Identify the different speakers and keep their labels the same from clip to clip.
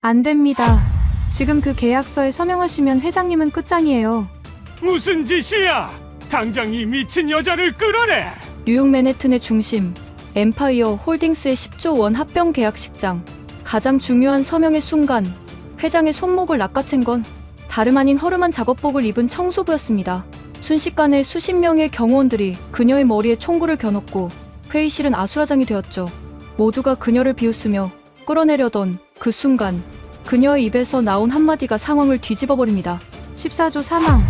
Speaker 1: 안 됩니다. 지금 그 계약서에 서명하시면 회장님은 끝장이에요.
Speaker 2: 무슨 짓이야? 당장 이 미친 여자를 끌어내!
Speaker 3: 뉴욕 맨해튼의 중심, 엠파이어 홀딩스의 10조 원 합병 계약식장. 가장 중요한 서명의 순간, 회장의 손목을 낚아챈 건 다름 아닌 허름한 작업복을 입은 청소부였습니다. 순식간에 수십 명의 경호원들이 그녀의 머리에 총구를 겨눴고 회의실은 아수라장이 되었죠. 모두가 그녀를 비웃으며 끌어내려던 그 순간, 그녀의 입에서 나온 한마디가 상황을 뒤집어버립니다.
Speaker 1: 14조 사망.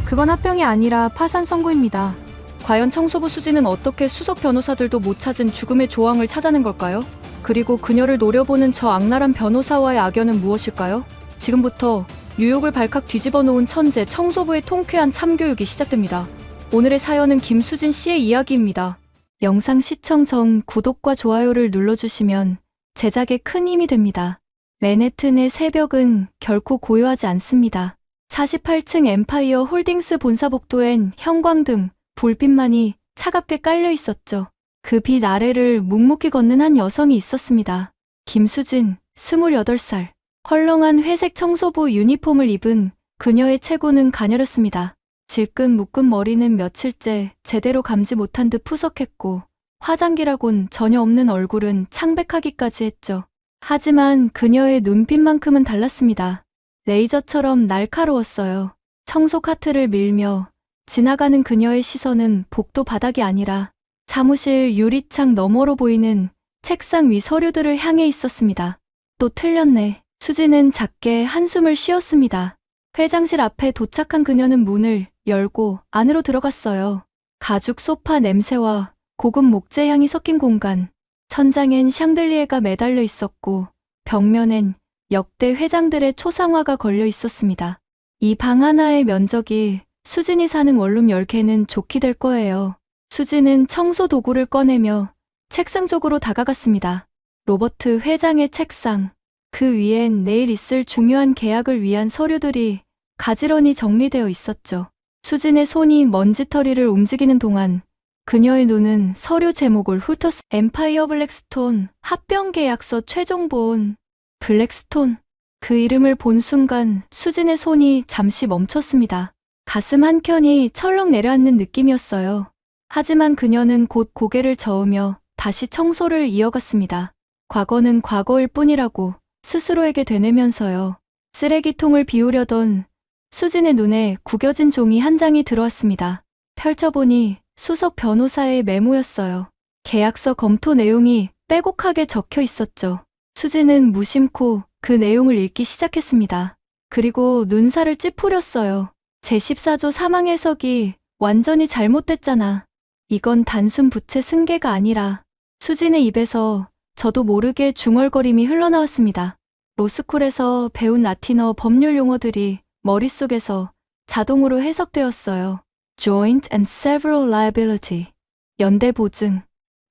Speaker 1: 그건 합병이 아니라 파산 선고입니다.
Speaker 3: 과연 청소부 수지는 어떻게 수석 변호사들도 못 찾은 죽음의 조항을 찾아낸 걸까요? 그리고 그녀를 노려보는 저 악랄한 변호사와의 악연은 무엇일까요? 지금부터 뉴욕을 발칵 뒤집어 놓은 천재 청소부의 통쾌한 참교육이 시작됩니다. 오늘의 사연은 김수진 씨의 이야기입니다. 영상 시청 전 구독과 좋아요를 눌러주시면 제작에 큰 힘이 됩니다. 맨해튼의 새벽은 결코 고요하지 않습니다. 48층 엠파이어 홀딩스 본사 복도엔 형광등, 불빛만이 차갑게 깔려 있었죠. 그 빛 아래를 묵묵히 걷는 한 여성이 있었습니다. 김수진, 28살. 헐렁한 회색 청소부 유니폼을 입은 그녀의 체구는 가녀렸습니다. 질끈 묶은 머리는 며칠째 제대로 감지 못한 듯 푸석했고 화장기라곤 전혀 없는 얼굴은 창백하기까지 했죠. 하지만 그녀의 눈빛만큼은 달랐습니다. 레이저처럼 날카로웠어요. 청소 카트를 밀며 지나가는 그녀의 시선은 복도 바닥이 아니라 사무실 유리창 너머로 보이는 책상 위 서류들을 향해 있었습니다. 또 틀렸네. 수지는 작게 한숨을 쉬었습니다. 회장실 앞에 도착한 그녀는 문을 열고 안으로 들어갔어요. 가죽 소파 냄새와 고급 목재 향이 섞인 공간. 천장엔 샹들리에가 매달려 있었고 벽면엔 역대 회장들의 초상화가 걸려 있었습니다. 이 방 하나의 면적이 수진이 사는 원룸 10개는 좋게 될 거예요. 수진은 청소 도구를 꺼내며 책상 쪽으로 다가갔습니다. 로버트 회장의 책상. 그 위엔 내일 있을 중요한 계약을 위한 서류들이 가지런히 정리되어 있었죠. 수진의 손이 먼지털이를 움직이는 동안 그녀의 눈은 서류 제목을 훑었습니다. 엠파이어 블랙스톤 합병 계약서 최종 본. 블랙스톤. 그 이름을 본 순간 수진의 손이 잠시 멈췄습니다. 가슴 한켠이 철렁 내려앉는 느낌이었어요. 하지만 그녀는 곧 고개를 저으며 다시 청소를 이어갔습니다. 과거는 과거일 뿐이라고 스스로에게 되뇌면서요. 쓰레기통을 비우려던 수진의 눈에 구겨진 종이 한 장이 들어왔습니다. 펼쳐보니 수석 변호사의 메모였어요. 계약서 검토 내용이 빼곡하게 적혀 있었죠. 수진은 무심코 그 내용을 읽기 시작했습니다. 그리고 눈살을 찌푸렸어요. 제14조 사망 해석이 완전히 잘못됐잖아. 이건 단순 부채 승계가 아니라. 수진의 입에서 저도 모르게 중얼거림이 흘러나왔습니다. 로스쿨에서 배운 라틴어 법률 용어들이 머릿속에서 자동으로 해석되었어요. Joint and several liability. 연대 보증.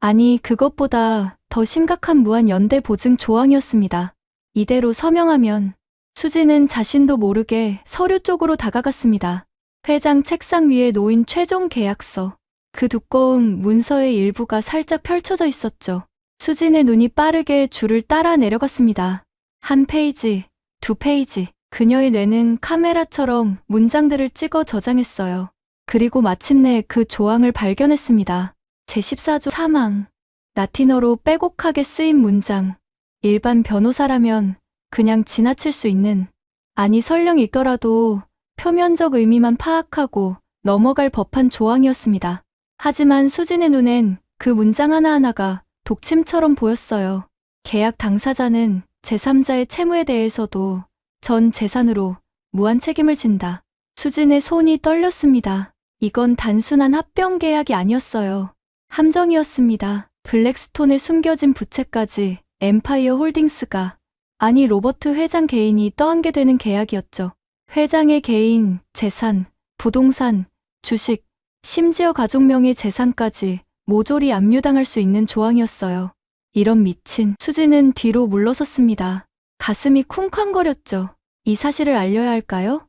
Speaker 3: 아니, 그것보다 더 심각한 무한 연대 보증 조항이었습니다. 이대로 서명하면. 수지는 자신도 모르게 서류 쪽으로 다가갔습니다. 회장 책상 위에 놓인 최종 계약서. 그 두꺼운 문서의 일부가 살짝 펼쳐져 있었죠. 수진의 눈이 빠르게 줄을 따라 내려갔습니다. 한 페이지, 두 페이지. 그녀의 뇌는 카메라처럼 문장들을 찍어 저장했어요. 그리고 마침내 그 조항을 발견했습니다. 제14조 사망. 라틴어로 빼곡하게 쓰인 문장. 일반 변호사라면 그냥 지나칠 수 있는, 아니 설령 읽더라도 표면적 의미만 파악하고 넘어갈 법한 조항이었습니다. 하지만 수진의 눈엔 그 문장 하나하나가 독침처럼 보였어요. 계약 당사자는 제3자의 채무에 대해서도 전 재산으로 무한 책임을 진다. 수진의 손이 떨렸습니다. 이건 단순한 합병 계약이 아니었어요. 함정이었습니다. 블랙스톤에 숨겨진 부채까지 엠파이어 홀딩스가, 아니 로버트 회장 개인이 떠안게 되는 계약이었죠. 회장의 개인, 재산, 부동산, 주식, 심지어 가족명의 재산까지 모조리 압류당할 수 있는 조항이었어요. 이런 미친. 수지는 뒤로 물러섰습니다. 가슴이 쿵쾅거렸죠. 이 사실을 알려야 할까요?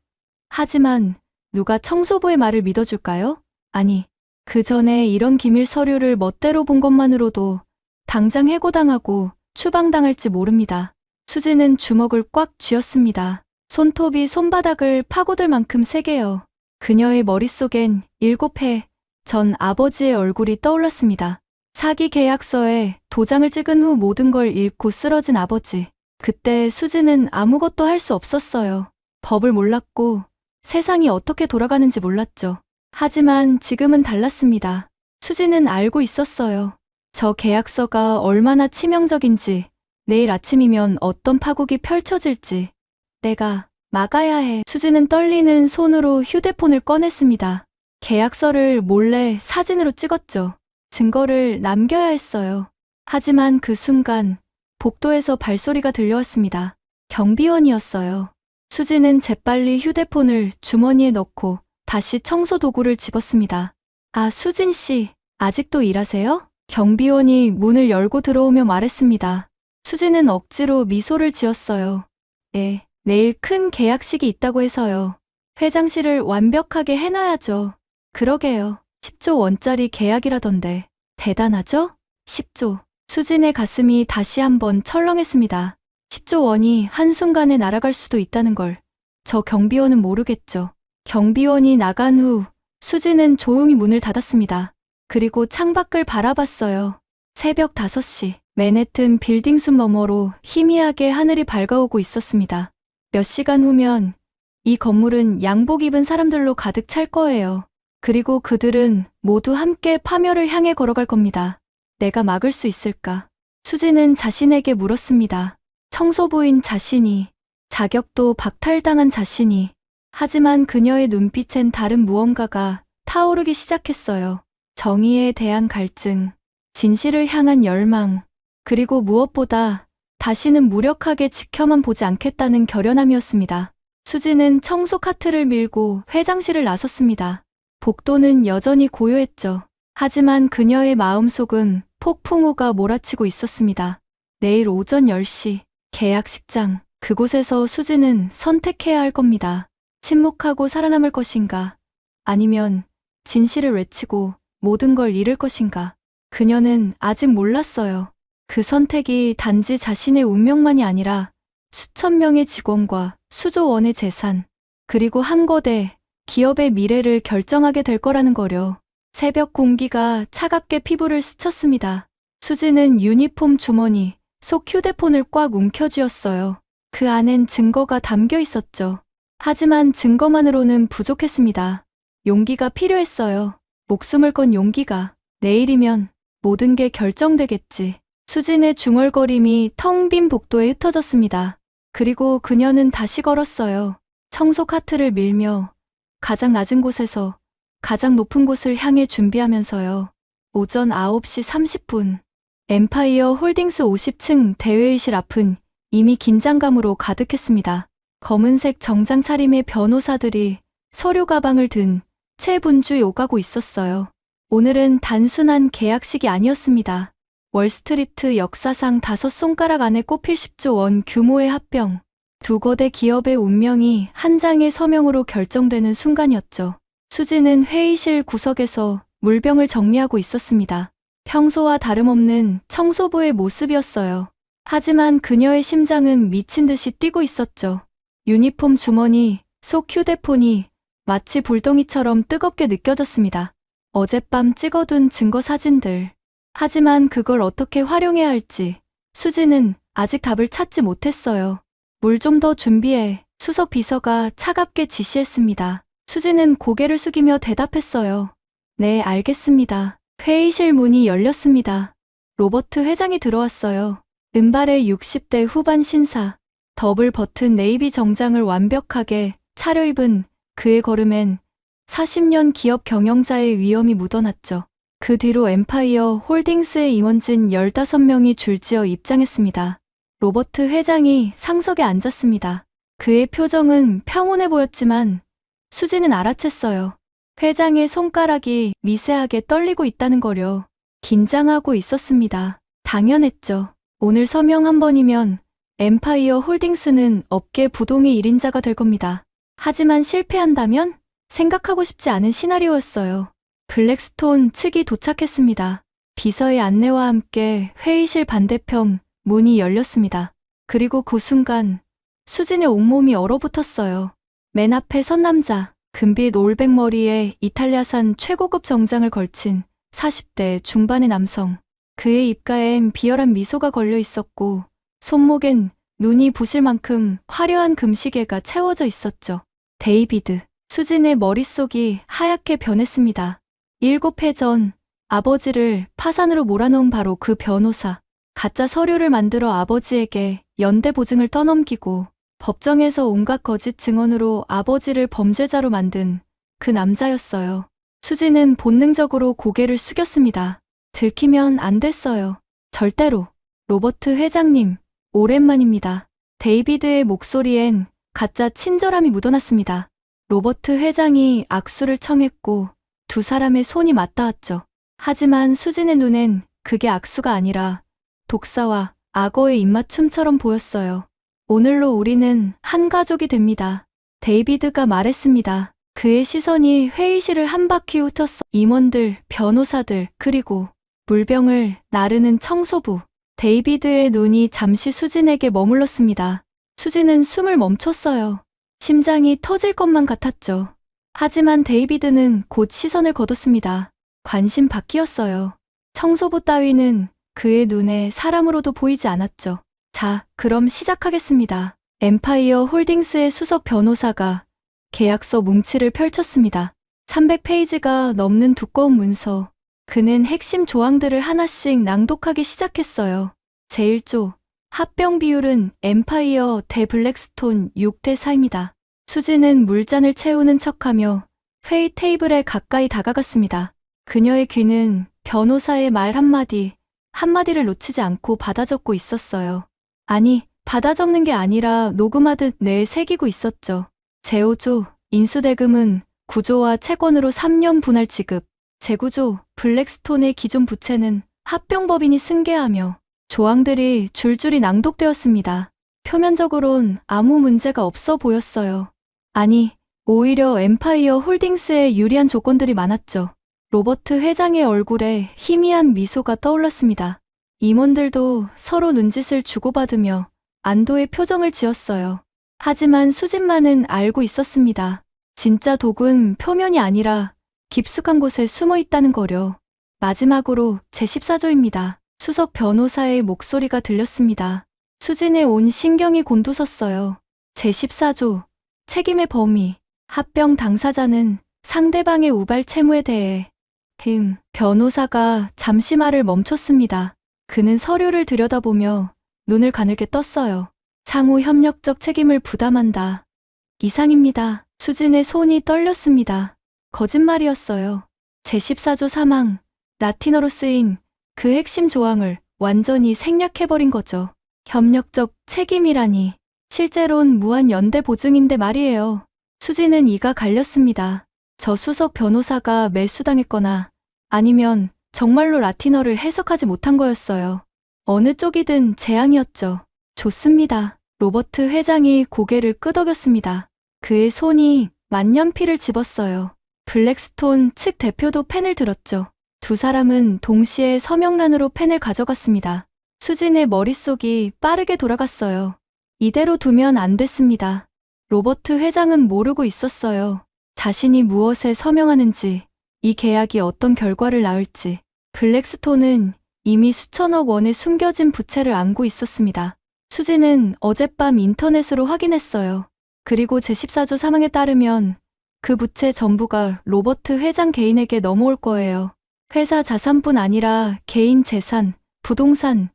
Speaker 3: 하지만 누가 청소부의 말을 믿어줄까요? 아니, 그 전에 이런 기밀 서류를 멋대로 본 것만으로도 당장 해고당하고 추방당할지 모릅니다. 수지는 주먹을 꽉 쥐었습니다. 손톱이 손바닥을 파고들 만큼 세게요. 그녀의 머릿속엔 7해 전 아버지의 얼굴이 떠올랐습니다. 사기 계약서에 도장을 찍은 후 모든 걸 잃고 쓰러진 아버지. 그때 수지는 아무것도 할 수 없었어요. 법을 몰랐고 세상이 어떻게 돌아가는지 몰랐죠. 하지만 지금은 달랐습니다. 수지는 알고 있었어요. 저 계약서가 얼마나 치명적인지, 내일 아침이면 어떤 파국이 펼쳐질지 내가 막아야 해. 수지는 떨리는 손으로 휴대폰을 꺼냈습니다. 계약서를 몰래 사진으로 찍었죠. 증거를 남겨야 했어요. 하지만 그 순간 복도에서 발소리가 들려왔습니다. 경비원이었어요. 수지는 재빨리 휴대폰을 주머니에 넣고 다시 청소 도구를 집었습니다. 아, 수진 씨, 아직도 일하세요? 경비원이 문을 열고 들어오며 말했습니다. 수지는 억지로 미소를 지었어요. 네, 내일 큰 계약식이 있다고 해서요. 회장실을 완벽하게 해놔야죠. 그러게요. 10조 원짜리 계약이라던데. 대단하죠? 10조. 수진의 가슴이 다시 한번 철렁했습니다. 10조 원이 한순간에 날아갈 수도 있다는 걸 저 경비원은 모르겠죠. 경비원이 나간 후 수지는 조용히 문을 닫았습니다. 그리고 창밖을 바라봤어요. 새벽 5시, 맨해튼 빌딩 숲 너머로 희미하게 하늘이 밝아오고 있었습니다. 몇 시간 후면 이 건물은 양복 입은 사람들로 가득 찰 거예요. 그리고 그들은 모두 함께 파멸을 향해 걸어갈 겁니다. 내가 막을 수 있을까? 수지는 자신에게 물었습니다. 청소부인 자신이, 자격도 박탈당한 자신이. 하지만 그녀의 눈빛엔 다른 무언가가 타오르기 시작했어요. 정의에 대한 갈증, 진실을 향한 열망, 그리고 무엇보다 다시는 무력하게 지켜만 보지 않겠다는 결연함이었습니다. 수지는 청소 카트를 밀고 회장실을 나섰습니다. 복도는 여전히 고요했죠. 하지만 그녀의 마음속은 폭풍우가 몰아치고 있었습니다. 내일 오전 10시, 계약식장. 그곳에서 수지는 선택해야 할 겁니다. 침묵하고 살아남을 것인가? 아니면 진실을 외치고 모든 걸 잃을 것인가? 그녀는 아직 몰랐어요. 그 선택이 단지 자신의 운명만이 아니라 수천 명의 직원과 수조 원의 재산, 그리고 한 거대 기업의 미래를 결정하게 될 거라는 거려. 새벽 공기가 차갑게 피부를 스쳤습니다. 수지는 유니폼 주머니 속 휴대폰을 꽉 움켜쥐었어요. 그 안엔 증거가 담겨 있었죠. 하지만 증거만으로는 부족했습니다. 용기가 필요했어요. 목숨을 건 용기가. 내일이면 모든 게 결정되겠지. 수진의 중얼거림이 텅 빈 복도에 흩어졌습니다. 그리고 그녀는 다시 걸었어요. 청소 카트를 밀며 가장 낮은 곳에서 가장 높은 곳을 향해 준비하면서요. 오전 9시 30분. 엠파이어 홀딩스 50층 대회의실 앞은 이미 긴장감으로 가득했습니다. 검은색 정장 차림의 변호사들이 서류 가방을 든 채 분주히 오가고 있었어요. 오늘은 단순한 계약식이 아니었습니다. 월스트리트 역사상 5손가락 안에 꼽힐 10조 원 규모의 합병. 두 거대 기업의 운명이 한 장의 서명으로 결정되는 순간이었죠. 수지는 회의실 구석에서 물병을 정리하고 있었습니다. 평소와 다름없는 청소부의 모습이었어요. 하지만 그녀의 심장은 미친 듯이 뛰고 있었죠. 유니폼 주머니 속 휴대폰이 마치 불덩이처럼 뜨겁게 느껴졌습니다. 어젯밤 찍어둔 증거 사진들. 하지만 그걸 어떻게 활용해야 할지 수지는 아직 답을 찾지 못했어요. 물 좀 더 준비해. 수석 비서가 차갑게 지시했습니다. 수지는 고개를 숙이며 대답했어요. 네, 알겠습니다. 회의실 문이 열렸습니다. 로버트 회장이 들어왔어요. 은발의 60대 후반 신사, 더블 버튼 네이비 정장을 완벽하게 차려입은 그의 걸음엔 40년 기업 경영자의 위엄이 묻어났죠. 그 뒤로 엠파이어 홀딩스의 임원진 15명이 줄지어 입장했습니다. 로버트 회장이 상석에 앉았습니다. 그의 표정은 평온해 보였지만 수지는 알아챘어요. 회장의 손가락이 미세하게 떨리고 있다는 거려. 긴장하고 있었습니다. 당연했죠. 오늘 서명 한 번이면 엠파이어 홀딩스는 업계 부동의 1인자가 될 겁니다. 하지만 실패한다면 생각하고 싶지 않은 시나리오였어요. 블랙스톤 측이 도착했습니다. 비서의 안내와 함께 회의실 반대편 문이 열렸습니다. 그리고 그 순간 수진의 온몸이 얼어붙었어요. 맨 앞에 선 남자, 금빛 올백머리에 이탈리아산 최고급 정장을 걸친 40대 중반의 남성. 그의 입가엔 비열한 미소가 걸려 있었고 손목엔 눈이 부실 만큼 화려한 금시계가 채워져 있었죠. 데이비드. 수진의 머릿속이 하얗게 변했습니다. 7해 전 아버지를 파산으로 몰아넣은 바로 그 변호사. 가짜 서류를 만들어 아버지에게 연대 보증을 떠넘기고 법정에서 온갖 거짓 증언으로 아버지를 범죄자로 만든 그 남자였어요. 수진은 본능적으로 고개를 숙였습니다. 들키면 안 됐어요. 절대로. 로버트 회장님, 오랜만입니다. 데이비드의 목소리엔 가짜 친절함이 묻어났습니다. 로버트 회장이 악수를 청했고 두 사람의 손이 맞닿았죠. 하지만 수진의 눈엔 그게 악수가 아니라 독사와 악어의 입맞춤처럼 보였어요. 오늘로 우리는 한 가족이 됩니다. 데이비드가 말했습니다. 그의 시선이 회의실을 한 바퀴 훑었어. 임원들, 변호사들, 그리고 물병을 나르는 청소부. 데이비드의 눈이 잠시 수진에게 머물렀습니다. 수진은 숨을 멈췄어요. 심장이 터질 것만 같았죠. 하지만 데이비드는 곧 시선을 거뒀습니다. 관심 밖이었어요. 청소부 따위는 그의 눈에 사람으로도 보이지 않았죠. 자, 그럼 시작하겠습니다. 엠파이어 홀딩스의 수석 변호사가 계약서 뭉치를 펼쳤습니다. 300페이지가 넘는 두꺼운 문서. 그는 핵심 조항들을 하나씩 낭독하기 시작했어요. 제1조, 합병 비율은 엠파이어 대 블랙스톤 6대 4입니다. 수지는 물잔을 채우는 척하며 회의 테이블에 가까이 다가갔습니다. 그녀의 귀는 변호사의 말 한마디를 놓치지 않고 받아 적고 있었어요. 아니, 받아 적는 게 아니라 녹음하듯 뇌에 새기고 있었죠. 제5조, 인수대금은 구조와 채권으로 3년 분할 지급. 제9조, 블랙스톤의 기존 부채는 합병법인이 승계하며. 조항들이 줄줄이 낭독되었습니다. 표면적으론 아무 문제가 없어 보였어요. 아니, 오히려 엠파이어 홀딩스에 유리한 조건들이 많았죠. 로버트 회장의 얼굴에 희미한 미소가 떠올랐습니다. 임원들도 서로 눈짓을 주고받으며 안도의 표정을 지었어요. 하지만 수진만은 알고 있었습니다. 진짜 독은 표면이 아니라 깊숙한 곳에 숨어 있다는 거려. 마지막으로 제14조입니다. 수석 변호사의 목소리가 들렸습니다. 수진의 온 신경이 곤두섰어요. 제14조, 책임의 범위. 합병 당사자는 상대방의 우발 채무에 대해. 변호사가 잠시 말을 멈췄습니다. 그는 서류를 들여다보며 눈을 가늘게 떴어요. 상호 협력적 책임을 부담한다. 이상입니다. 수진의 손이 떨렸습니다. 거짓말이었어요. 제14조 사망, 라틴어로 쓰인 그 핵심 조항을 완전히 생략해버린 거죠. 협력적 책임이라니. 실제론 무한 연대 보증인데 말이에요. 수진은 이가 갈렸습니다. 저 수석 변호사가 매수당했거나 아니면 정말로 라틴어를 해석하지 못한 거였어요. 어느 쪽이든 재앙이었죠. 좋습니다. 로버트 회장이 고개를 끄덕였습니다. 그의 손이 만년필을 집었어요. 블랙스톤 측 대표도 펜을 들었죠. 두 사람은 동시에 서명란으로 펜을 가져갔습니다. 수진의 머릿속이 빠르게 돌아갔어요. 이대로 두면 안 됐습니다. 로버트 회장은 모르고 있었어요. 자신이 무엇에 서명하는지, 이 계약이 어떤 결과를 낳을지. 블랙스톤은 이미 수천억 원의 숨겨진 부채를 안고 있었습니다. 수진은 어젯밤 인터넷으로 확인했어요. 그리고 제14조 사망에 따르면 그 부채 전부가 로버트 회장 개인에게 넘어올 거예요. 회사 자산뿐 아니라 개인 재산, 부동산,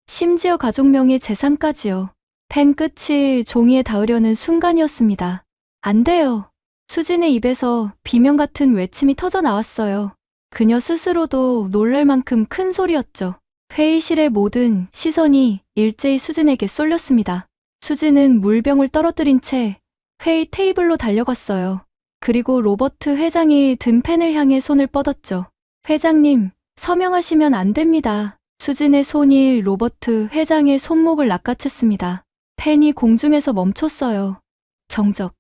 Speaker 3: 심지어 가족명의 재산까지요. 펜 끝이 종이에 닿으려는 순간이었습니다. 안 돼요. 수진의 입에서 비명 같은 외침이 터져 나왔어요. 그녀 스스로도 놀랄 만큼 큰 소리였죠. 회의실의 모든 시선이 일제히 수진에게 쏠렸습니다. 수진은 물병을 떨어뜨린 채 회의 테이블로 달려갔어요. 그리고 로버트 회장이 든 펜을 향해 손을 뻗었죠. 회장님, 서명하시면 안 됩니다. 수진의 손이 로버트 회장의 손목을 낚아챘습니다. 펜이 공중에서 멈췄어요. 정적.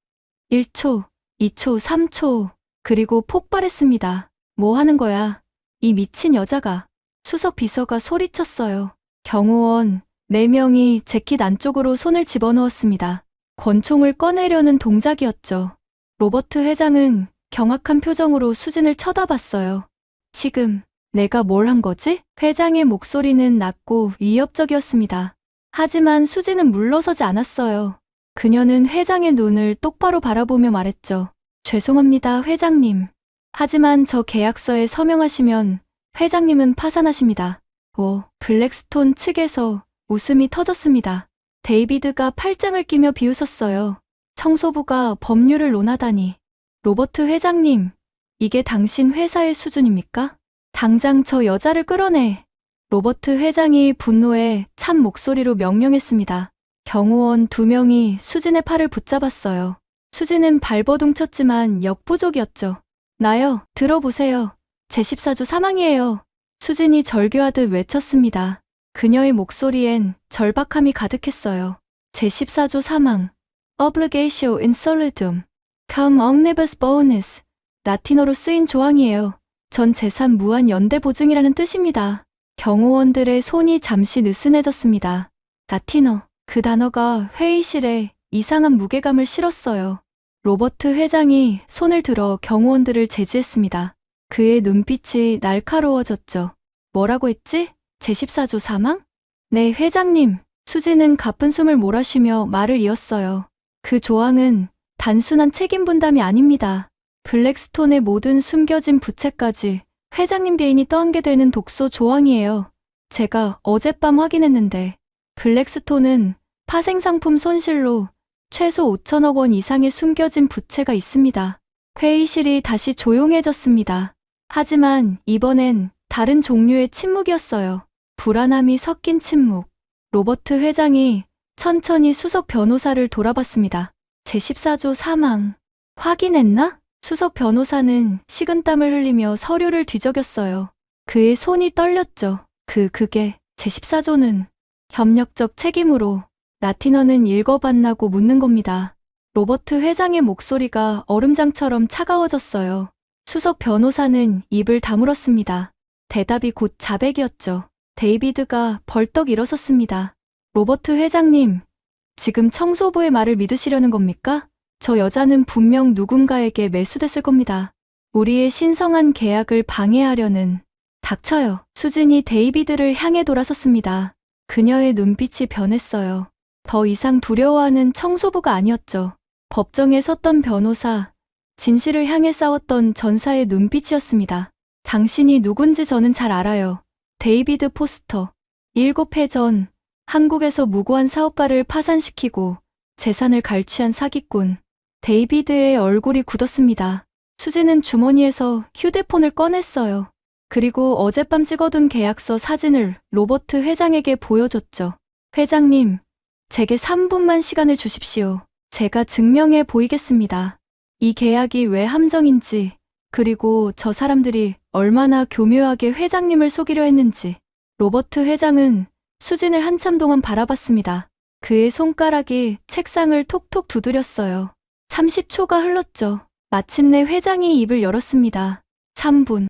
Speaker 3: 1초, 2초, 3초, 그리고 폭발했습니다. 뭐 하는 거야? 이 미친 여자가. 수석 비서가 소리쳤어요. 경호원, 4명이 재킷 안쪽으로 손을 집어넣었습니다. 권총을 꺼내려는 동작이었죠. 로버트 회장은 경악한 표정으로 수진을 쳐다봤어요. 지금 내가 뭘 한 거지? 회장의 목소리는 낮고 위협적이었습니다. 하지만 수진은 물러서지 않았어요. 그녀는 회장의 눈을 똑바로 바라보며 말했죠. 죄송합니다, 회장님. 하지만 저 계약서에 서명하시면 회장님은 파산하십니다. 블랙스톤 측에서 웃음이 터졌습니다. 데이비드가 팔짱을 끼며 비웃었어요. 청소부가 법률을 논하다니. 로버트 회장님, 이게 당신 회사의 수준입니까? 당장 저 여자를 끌어내. 로버트 회장이 분노에 찬 목소리로 명령했습니다. 경호원 2명이 수진의 팔을 붙잡았어요. 수진은 발버둥 쳤지만 역부족이었죠. 나요, 들어보세요. 제14조 사망이에요. 수진이 절규하듯 외쳤습니다. 그녀의 목소리엔 절박함이 가득했어요. 제14조 사망. Obligatio insolidum. Cum omnibus bonus. 라틴어로 쓰인 조항이에요. 전 재산 무한 연대 보증이라는 뜻입니다. 경호원들의 손이 잠시 느슨해졌습니다. 라틴어. 그 단어가 회의실에 이상한 무게감을 실었어요. 로버트 회장이 손을 들어 경호원들을 제지했습니다. 그의 눈빛이 날카로워졌죠. 뭐라고 했지? 제14조 사망? 네, 회장님. 수지는 가쁜 숨을 몰아쉬며 말을 이었어요. 그 조항은 단순한 책임 분담이 아닙니다. 블랙스톤의 모든 숨겨진 부채까지 회장님 개인이 떠안게 되는 독소 조항이에요. 제가 어젯밤 확인했는데 블랙스톤은 파생상품 손실로 최소 5천억 원 이상의 숨겨진 부채가 있습니다. 회의실이 다시 조용해졌습니다. 하지만 이번엔 다른 종류의 침묵이었어요. 불안함이 섞인 침묵. 로버트 회장이 천천히 수석 변호사를 돌아봤습니다. 제14조 사망. 확인했나? 수석 변호사는 식은땀을 흘리며 서류를 뒤적였어요. 그의 손이 떨렸죠. 그게 제14조는 협력적 책임으로. 라틴어는 읽어봤나고 묻는 겁니다. 로버트 회장의 목소리가 얼음장처럼 차가워졌어요. 수석 변호사는 입을 다물었습니다. 대답이 곧 자백이었죠. 데이비드가 벌떡 일어섰습니다. 로버트 회장님, 지금 청소부의 말을 믿으시려는 겁니까? 저 여자는 분명 누군가에게 매수됐을 겁니다. 우리의 신성한 계약을 방해하려는. 닥쳐요. 수진이 데이비드를 향해 돌아섰습니다. 그녀의 눈빛이 변했어요. 더 이상 두려워하는 청소부가 아니었죠. 법정에 섰던 변호사, 진실을 향해 싸웠던 전사의 눈빛이었습니다. 당신이 누군지 저는 잘 알아요. 데이비드 포스터. 7해 전 한국에서 무고한 사업가를 파산시키고 재산을 갈취한 사기꾼. 데이비드의 얼굴이 굳었습니다. 수지는 주머니에서 휴대폰을 꺼냈어요. 그리고 어젯밤 찍어둔 계약서 사진을 로버트 회장에게 보여줬죠. 회장님, 제게 3분만 시간을 주십시오. 제가 증명해 보이겠습니다. 이 계약이 왜 함정인지, 그리고 저 사람들이 얼마나 교묘하게 회장님을 속이려 했는지. 로버트 회장은 수진을 한참 동안 바라봤습니다. 그의 손가락이 책상을 톡톡 두드렸어요. 30초가 흘렀죠. 마침내 회장이 입을 열었습니다. 3분.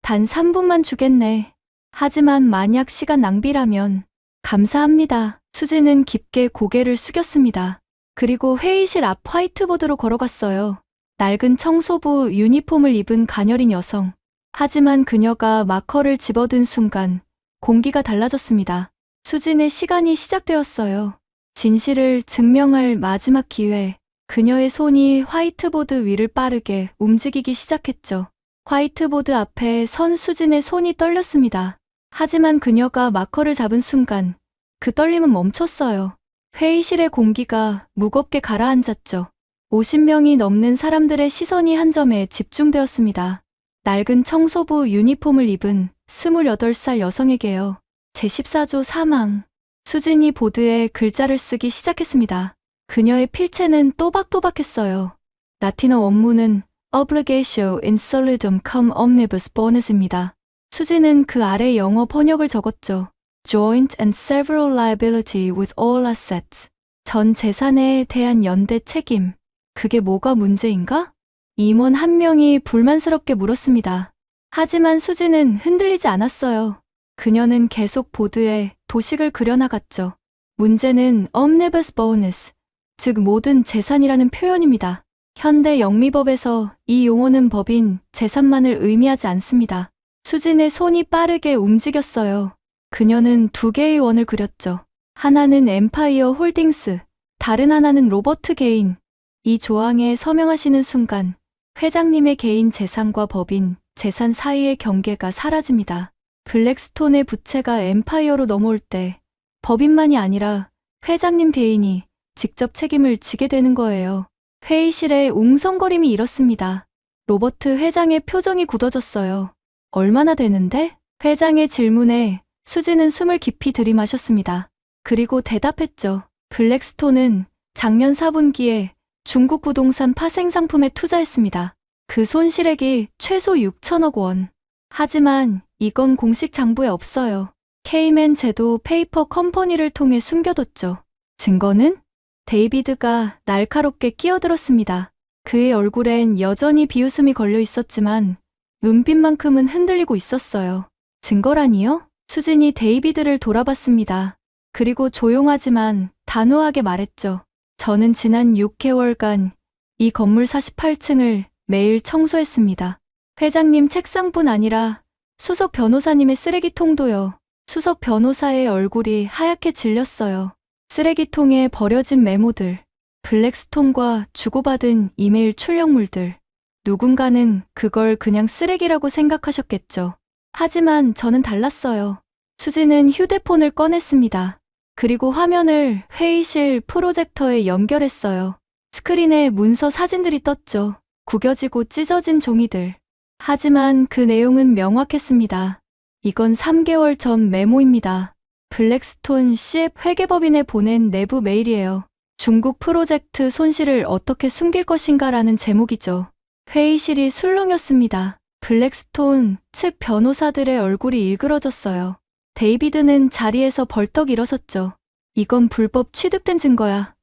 Speaker 3: 단 3분만 주겠네. 하지만 만약 시간 낭비라면. 감사합니다. 수지는 깊게 고개를 숙였습니다. 그리고 회의실 앞 화이트보드로 걸어갔어요. 낡은 청소부 유니폼을 입은 가녀린 여성. 하지만 그녀가 마커를 집어든 순간 공기가 달라졌습니다. 수진의 시간이 시작되었어요. 진실을 증명할 마지막 기회. 그녀의 손이 화이트보드 위를 빠르게 움직이기 시작했죠. 화이트보드 앞에 선 수진의 손이 떨렸습니다. 하지만 그녀가 마커를 잡은 순간 그 떨림은 멈췄어요. 회의실의 공기가 무겁게 가라앉았죠. 50명이 넘는 사람들의 시선이 한 점에 집중되었습니다. 낡은 청소부 유니폼을 입은 28살 여성에게요. 제14조 사망. 수진이 보드에 글자를 쓰기 시작했습니다. 그녀의 필체는 또박또박했어요. 라틴어 원문은 Obligatio insolidum cum omnibus bonus입니다. 수진은 그 아래 영어 번역을 적었죠. Joint and several liability with all assets. 전 재산에 대한 연대 책임. 그게 뭐가 문제인가? 임원 한 명이 불만스럽게 물었습니다. 하지만 수진은 흔들리지 않았어요. 그녀는 계속 보드에 도식을 그려나갔죠. 문제는 omnibus bonus, 즉 모든 재산이라는 표현입니다. 현대 영미법에서 이 용어는 법인 재산만을 의미하지 않습니다. 수진의 손이 빠르게 움직였어요. 그녀는 두 개의 원을 그렸죠. 하나는 엠파이어 홀딩스, 다른 하나는 로버트 개인. 이 조항에 서명하시는 순간 회장님의 개인 재산과 법인 재산 사이의 경계가 사라집니다. 블랙스톤의 부채가 엠파이어로 넘어올 때 법인만이 아니라 회장님 개인이 직접 책임을 지게 되는 거예요. 회의실에 웅성거림이 일었습니다. 로버트 회장의 표정이 굳어졌어요. 얼마나 되는데? 회장의 질문에 수지는 숨을 깊이 들이마셨습니다. 그리고 대답했죠. 블랙스톤은 작년 4분기에 중국 부동산 파생 상품에 투자했습니다. 그 손실액이 최소 6천억 원. 하지만 이건 공식 장부에 없어요. 케이맨 제도 페이퍼 컴퍼니를 통해 숨겨뒀죠. 증거는? 데이비드가 날카롭게 끼어들었습니다. 그의 얼굴엔 여전히 비웃음이 걸려 있었지만 눈빛만큼은 흔들리고 있었어요. 증거라니요? 수진이 데이비드를 돌아봤습니다. 그리고 조용하지만 단호하게 말했죠. 저는 지난 6개월간 이 건물 48층을 매일 청소했습니다. 회장님 책상뿐 아니라 수석 변호사님의 쓰레기통도요. 수석 변호사의 얼굴이 하얗게 질렸어요. 쓰레기통에 버려진 메모들, 블랙스톤과 주고받은 이메일 출력물들. 누군가는 그걸 그냥 쓰레기라고 생각하셨겠죠. 하지만 저는 달랐어요. 수지는 휴대폰을 꺼냈습니다. 그리고 화면을 회의실 프로젝터에 연결했어요. 스크린에 문서 사진들이 떴죠. 구겨지고 찢어진 종이들. 하지만 그 내용은 명확했습니다. 이건 3개월 전 메모입니다. 블랙스톤 CF 회계법인에 보낸 내부 메일이에요. 중국 프로젝트 손실을 어떻게 숨길 것인가라는 제목이죠. 회의실이 술렁였습니다. 블랙스톤 측 변호사들의 얼굴이 일그러졌어요. 데이비드는 자리에서 벌떡 일어섰죠. 이건 불법 취득된 증거야.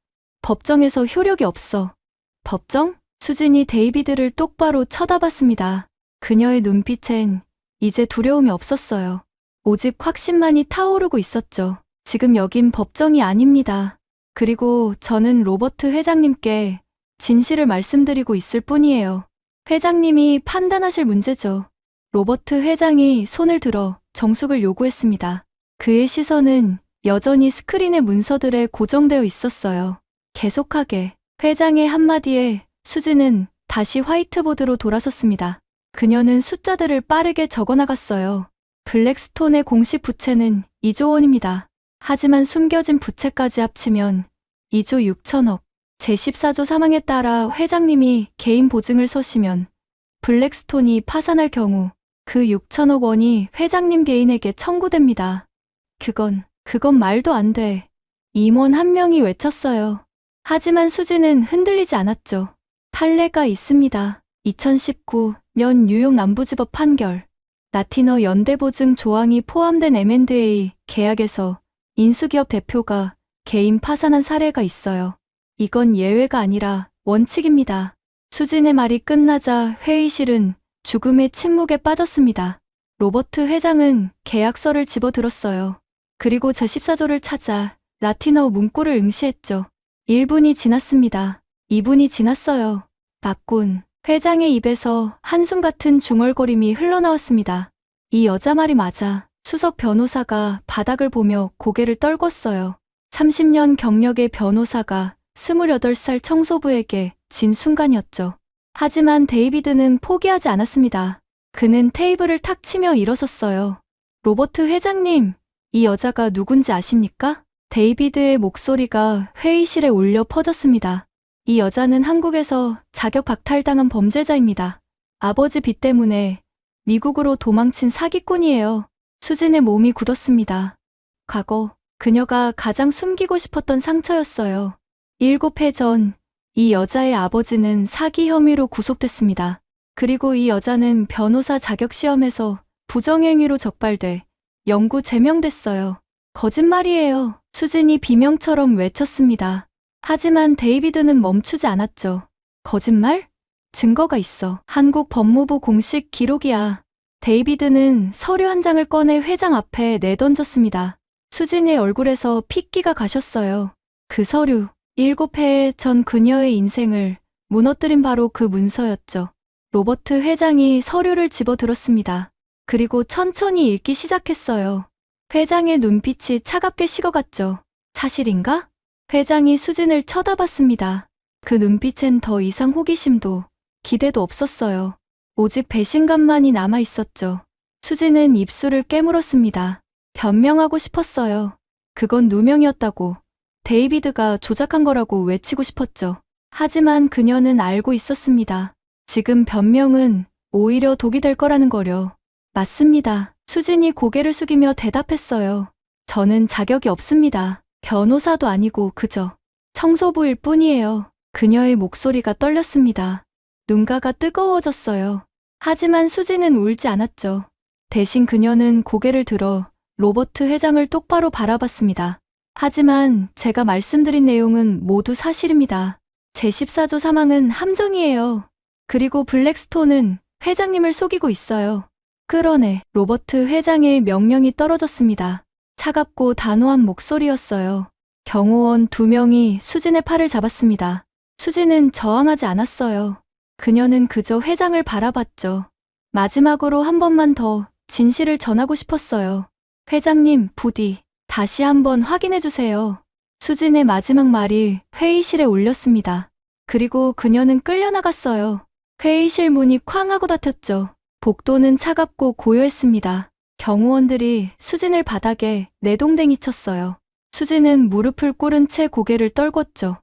Speaker 3: 법정에서 효력이 없어. 법정? 수진이 데이비드를 똑바로 쳐다봤습니다. 그녀의 눈빛엔 이제 두려움이 없었어요. 오직 확신만이 타오르고 있었죠. 지금 여긴 법정이 아닙니다. 그리고 저는 로버트 회장님께 진실을 말씀드리고 있을 뿐이에요. 회장님이 판단하실 문제죠. 로버트 회장이 손을 들어 정숙을 요구했습니다. 그의 시선은 여전히 스크린의 문서들에 고정되어 있었어요. 계속하게. 회장의 한마디에 수지는 다시 화이트보드로 돌아섰습니다. 그녀는 숫자들을 빠르게 적어나갔어요. 블랙스톤의 공식 부채는 2조 원입니다. 하지만 숨겨진 부채까지 합치면 2조 6천억. 제14조 사망에 따라 회장님이 개인 보증을 서시면 블랙스톤이 파산할 경우 그 6천억 원이 회장님 개인에게 청구됩니다. 그건 말도 안 돼. 임원 한 명이 외쳤어요. 하지만 수지는 흔들리지 않았죠. 판례가 있습니다. 2019년 뉴욕 남부지법 판결. 나티너 연대보증 조항이 포함된 M&A 계약에서 인수기업 대표가 개인 파산한 사례가 있어요. 이건 예외가 아니라 원칙입니다. 수진의 말이 끝나자 회의실은 죽음의 침묵에 빠졌습니다. 로버트 회장은 계약서를 집어들었어요. 그리고 제14조를 찾아 나티너 문구를 응시했죠. 1분이 지났습니다. 2분이 지났어요. 맞군. 회장의 입에서 한숨 같은 중얼거림이 흘러나왔습니다. 이 여자 말이 맞아. 수석 변호사가 바닥을 보며 고개를 떨궜어요. 30년 경력의 변호사가 28살 청소부에게 진 순간이었죠. 하지만 데이비드는 포기하지 않았습니다. 그는 테이블을 탁 치며 일어섰어요. 로버트 회장님, 이 여자가 누군지 아십니까? 데이비드의 목소리가 회의실에 울려 퍼졌습니다. 이 여자는 한국에서 자격 박탈당한 범죄자입니다. 아버지 빚 때문에 미국으로 도망친 사기꾼이에요. 수진의 몸이 굳었습니다. 과거, 그녀가 가장 숨기고 싶었던 상처였어요. 7해 전, 이 여자의 아버지는 사기 혐의로 구속됐습니다. 그리고 이 여자는 변호사 자격 시험에서 부정행위로 적발돼 영구 제명됐어요. 거짓말이에요. 수진이 비명처럼 외쳤습니다. 하지만 데이비드는 멈추지 않았죠. 거짓말? 증거가 있어. 한국 법무부 공식 기록이야. 데이비드는 서류 한 장을 꺼내 회장 앞에 내던졌습니다. 수진의 얼굴에서 핏기가 가셨어요. 그 서류, 7해 전 그녀의 인생을 무너뜨린 바로 그 문서였죠. 로버트 회장이 서류를 집어들었습니다. 그리고 천천히 읽기 시작했어요. 회장의 눈빛이 차갑게 식어갔죠. 사실인가? 회장이 수진을 쳐다봤습니다. 그 눈빛엔 더 이상 호기심도 기대도 없었어요. 오직 배신감만이 남아 있었죠. 수진은 입술을 깨물었습니다. 변명하고 싶었어요. 그건 누명이었다고, 데이비드가 조작한 거라고 외치고 싶었죠. 하지만 그녀는 알고 있었습니다. 지금 변명은 오히려 독이 될 거라는 거려. 맞습니다. 수진이 고개를 숙이며 대답했어요. 저는 자격이 없습니다. 변호사도 아니고 그저 청소부일 뿐이에요. 그녀의 목소리가 떨렸습니다. 눈가가 뜨거워졌어요. 하지만 수진은 울지 않았죠. 대신 그녀는 고개를 들어 로버트 회장을 똑바로 바라봤습니다. 하지만 제가 말씀드린 내용은 모두 사실입니다. 제14조 사망은 함정이에요. 그리고 블랙스톤은 회장님을 속이고 있어요. 끌어내. 로버트 회장의 명령이 떨어졌습니다. 차갑고 단호한 목소리였어요. 경호원 2명이 수진의 팔을 잡았습니다. 수진은 저항하지 않았어요. 그녀는 그저 회장을 바라봤죠. 마지막으로 한 번만 더 진실을 전하고 싶었어요. 회장님, 부디 다시 한번 확인해 주세요. 수진의 마지막 말이 회의실에 울렸습니다. 그리고 그녀는 끌려나갔어요. 회의실 문이 쾅 하고 닫혔죠. 복도는 차갑고 고요했습니다. 경호원들이 수진을 바닥에 내동댕이 쳤어요. 수진은 무릎을 꿇은 채 고개를 떨궜죠.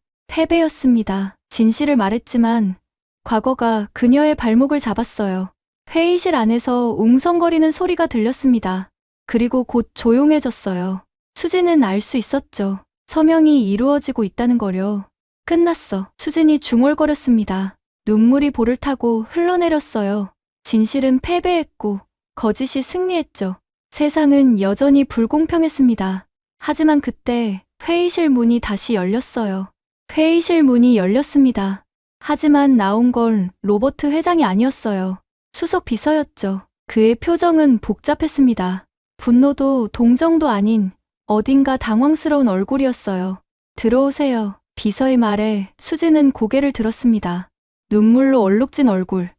Speaker 3: 패배였습니다. 진실을 말했지만 과거가 그녀의 발목을 잡았어요. 회의실 안에서 웅성거리는 소리가 들렸습니다. 그리고 곧 조용해졌어요. 수진은 알 수 있었죠. 서명이 이루어지고 있다는 거려. 끝났어. 수진이 중얼거렸습니다. 눈물이 볼을 타고 흘러내렸어요. 진실은 패배했고 거짓이 승리했죠. 세상은 여전히 불공평했습니다. 하지만 그때 회의실 문이 다시 열렸어요. 회의실 문이 열렸습니다. 하지만 나온 건 로버트 회장이 아니었어요. 수석 비서였죠. 그의 표정은 복잡했습니다. 분노도 동정도 아닌 어딘가 당황스러운 얼굴이었어요. 들어오세요. 비서의 말에 수진은 고개를 들었습니다. 눈물로 얼룩진 얼굴,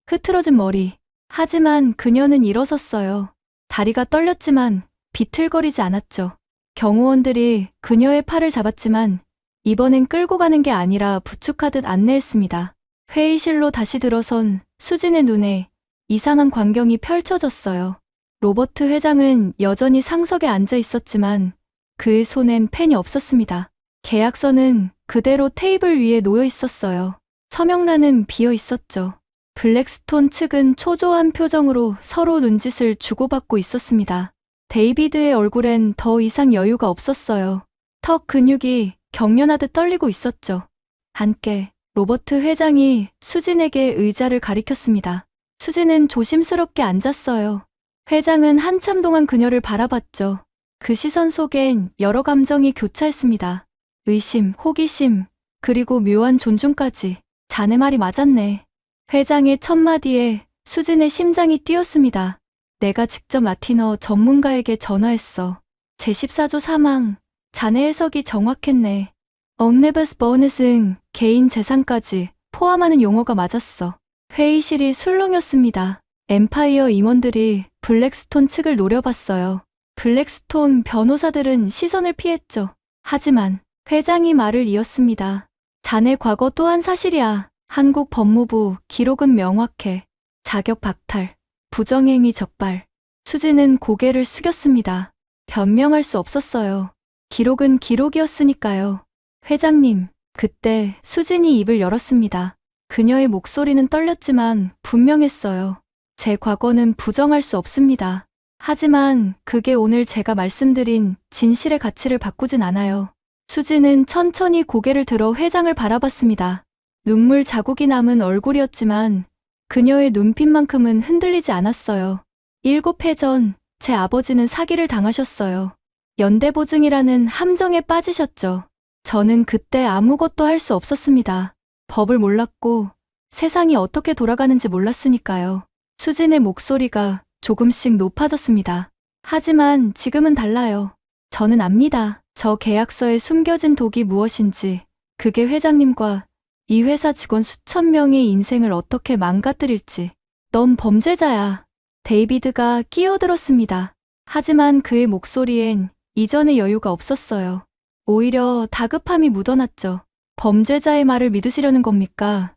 Speaker 3: 흐트러진 머리. 하지만 그녀는 일어섰어요. 다리가 떨렸지만 비틀거리지 않았죠. 경호원들이 그녀의 팔을 잡았지만 이번엔 끌고 가는 게 아니라 부축하듯 안내했습니다. 회의실로 다시 들어선 수진의 눈에 이상한 광경이 펼쳐졌어요. 로버트 회장은 여전히 상석에 앉아 있었지만 그의 손엔 펜이 없었습니다. 계약서는 그대로 테이블 위에 놓여 있었어요. 서명란은 비어 있었죠. 블랙스톤 측은 초조한 표정으로 서로 눈짓을 주고받고 있었습니다. 데이비드의 얼굴엔 더 이상 여유가 없었어요. 턱 근육이 경련하듯 떨리고 있었죠. 함께 로버트 회장이 수진에게 의자를 가리켰습니다. 수진은 조심스럽게 앉았어요. 회장은 한참 동안 그녀를 바라봤죠. 그 시선 속엔 여러 감정이 교차했습니다. 의심, 호기심, 그리고 묘한 존중까지. 자네 말이 맞았네. 회장의 첫마디에 수진의 심장이 뛰었습니다. 내가 직접 라틴어 전문가에게 전화했어. 제14조 사망, 자네 해석이 정확했네. 억네버스 버넷은 개인 재산까지 포함하는 용어가 맞았어. 회의실이 술렁였습니다. 엠파이어 임원들이 블랙스톤 측을 노려봤어요. 블랙스톤 변호사들은 시선을 피했죠. 하지만 회장이 말을 이었습니다. 자네 과거 또한 사실이야. 한국 법무부 기록은 명확해. 자격 박탈, 부정행위 적발. 수진은 고개를 숙였습니다. 변명할 수 없었어요. 기록은 기록이었으니까요. 회장님, 그때 수진이 입을 열었습니다. 그녀의 목소리는 떨렸지만 분명했어요. 제 과거는 부정할 수 없습니다. 하지만 그게 오늘 제가 말씀드린 진실의 가치를 바꾸진 않아요. 수진은 천천히 고개를 들어 회장을 바라봤습니다. 눈물 자국이 남은 얼굴이었지만 그녀의 눈빛만큼은 흔들리지 않았어요. 7해 전 제 아버지는 사기를 당하셨어요. 연대보증이라는 함정에 빠지셨죠. 저는 그때 아무것도 할 수 없었습니다. 법을 몰랐고 세상이 어떻게 돌아가는지 몰랐으니까요. 수진의 목소리가 조금씩 높아졌습니다. 하지만 지금은 달라요. 저는 압니다. 저 계약서에 숨겨진 독이 무엇인지, 그게 회장님과 이 회사 직원 수천 명의 인생을 어떻게 망가뜨릴지. 넌 범죄자야. 데이비드가 끼어들었습니다. 하지만 그의 목소리엔 이전의 여유가 없었어요. 오히려 다급함이 묻어났죠. 범죄자의 말을 믿으시려는 겁니까?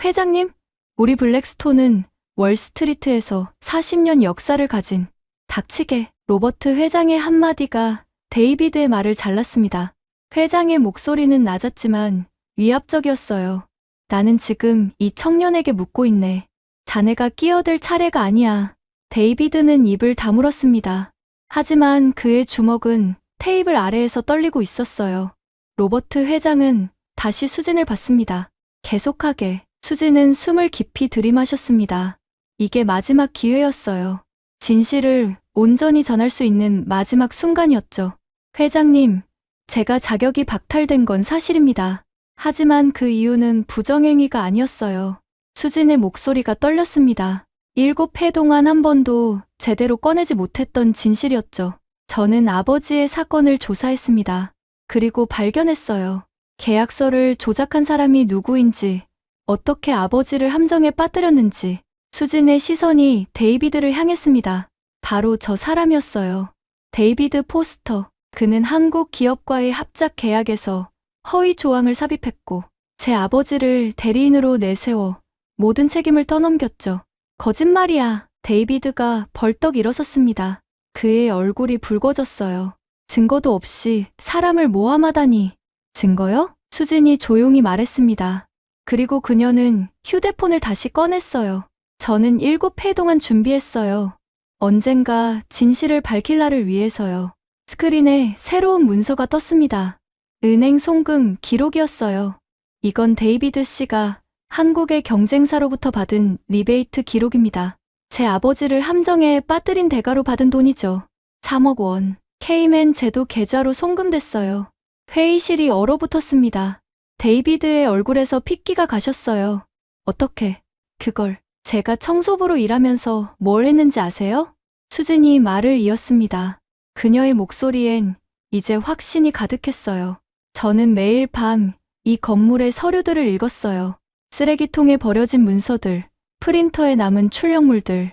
Speaker 3: 회장님, 우리 블랙스톤은 월스트리트에서 40년 역사를 가진 닥치게. 로버트 회장의 한마디가 데이비드의 말을 잘랐습니다. 회장의 목소리는 낮았지만 위압적이었어요. 나는 지금 이 청년에게 묻고 있네. 자네가 끼어들 차례가 아니야. 데이비드는 입을 다물었습니다. 하지만 그의 주먹은 테이블 아래에서 떨리고 있었어요. 로버트 회장은 다시 수진을 봤습니다. 계속하게. 수진은 숨을 깊이 들이마셨습니다. 이게 마지막 기회였어요. 진실을 온전히 전할 수 있는 마지막 순간이었죠. 회장님, 제가 자격이 박탈된 건 사실입니다. 하지만 그 이유는 부정행위가 아니었어요. 수진의 목소리가 떨렸습니다. 7회 동안 한 번도 제대로 꺼내지 못했던 진실이었죠. 저는 아버지의 사건을 조사했습니다. 그리고 발견했어요. 계약서를 조작한 사람이 누구인지, 어떻게 아버지를 함정에 빠뜨렸는지. 수진의 시선이 데이비드를 향했습니다. 바로 저 사람이었어요. 데이비드 포스터. 그는 한국 기업과의 합작 계약에서 허위 조항을 삽입했고 제 아버지를 대리인으로 내세워 모든 책임을 떠넘겼죠. 거짓말이야. 데이비드가 벌떡 일어섰습니다. 그의 얼굴이 붉어졌어요. 증거도 없이 사람을 모함하다니. 증거요? 수진이 조용히 말했습니다. 그리고 그녀는 휴대폰을 다시 꺼냈어요. 저는 7회 동안 준비했어요. 언젠가 진실을 밝힐 날을 위해서요. 스크린에 새로운 문서가 떴습니다. 은행 송금 기록이었어요. 이건 데이비드 씨가 한국의 경쟁사로부터 받은 리베이트 기록입니다. 제 아버지를 함정에 빠뜨린 대가로 받은 돈이죠. 3억 원. 케이맨 제도 계좌로 송금됐어요. 회의실이 얼어붙었습니다. 데이비드의 얼굴에서 핏기가 가셨어요. 어떻게 그걸 제가 청소부로 일하면서 뭘 했는지 아세요? 수진이 말을 이었습니다. 그녀의 목소리엔 이제 확신이 가득했어요. 저는 매일 밤 이 건물의 서류들을 읽었어요. 쓰레기통에 버려진 문서들, 프린터에 남은 출력물들.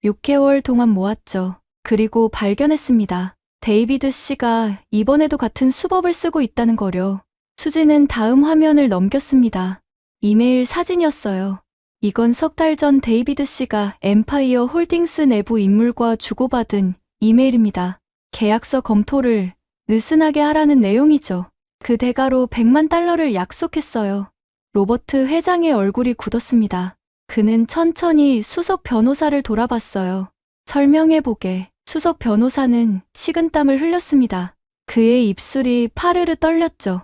Speaker 3: 6개월 동안 모았죠. 그리고 발견했습니다. 데이비드 씨가 이번에도 같은 수법을 쓰고 있다는 거려. 수진은 다음 화면을 넘겼습니다. 이메일 사진이었어요. 이건 석 달 전 데이비드 씨가 엠파이어 홀딩스 내부 인물과 주고받은 이메일입니다. 계약서 검토를 느슨하게 하라는 내용이죠. 그 대가로 100만 달러를 약속했어요. 로버트 회장의 얼굴이 굳었습니다. 그는 천천히 수석 변호사를 돌아봤어요. 설명해보게. 수석 변호사는 식은땀을 흘렸습니다. 그의 입술이 파르르 떨렸죠.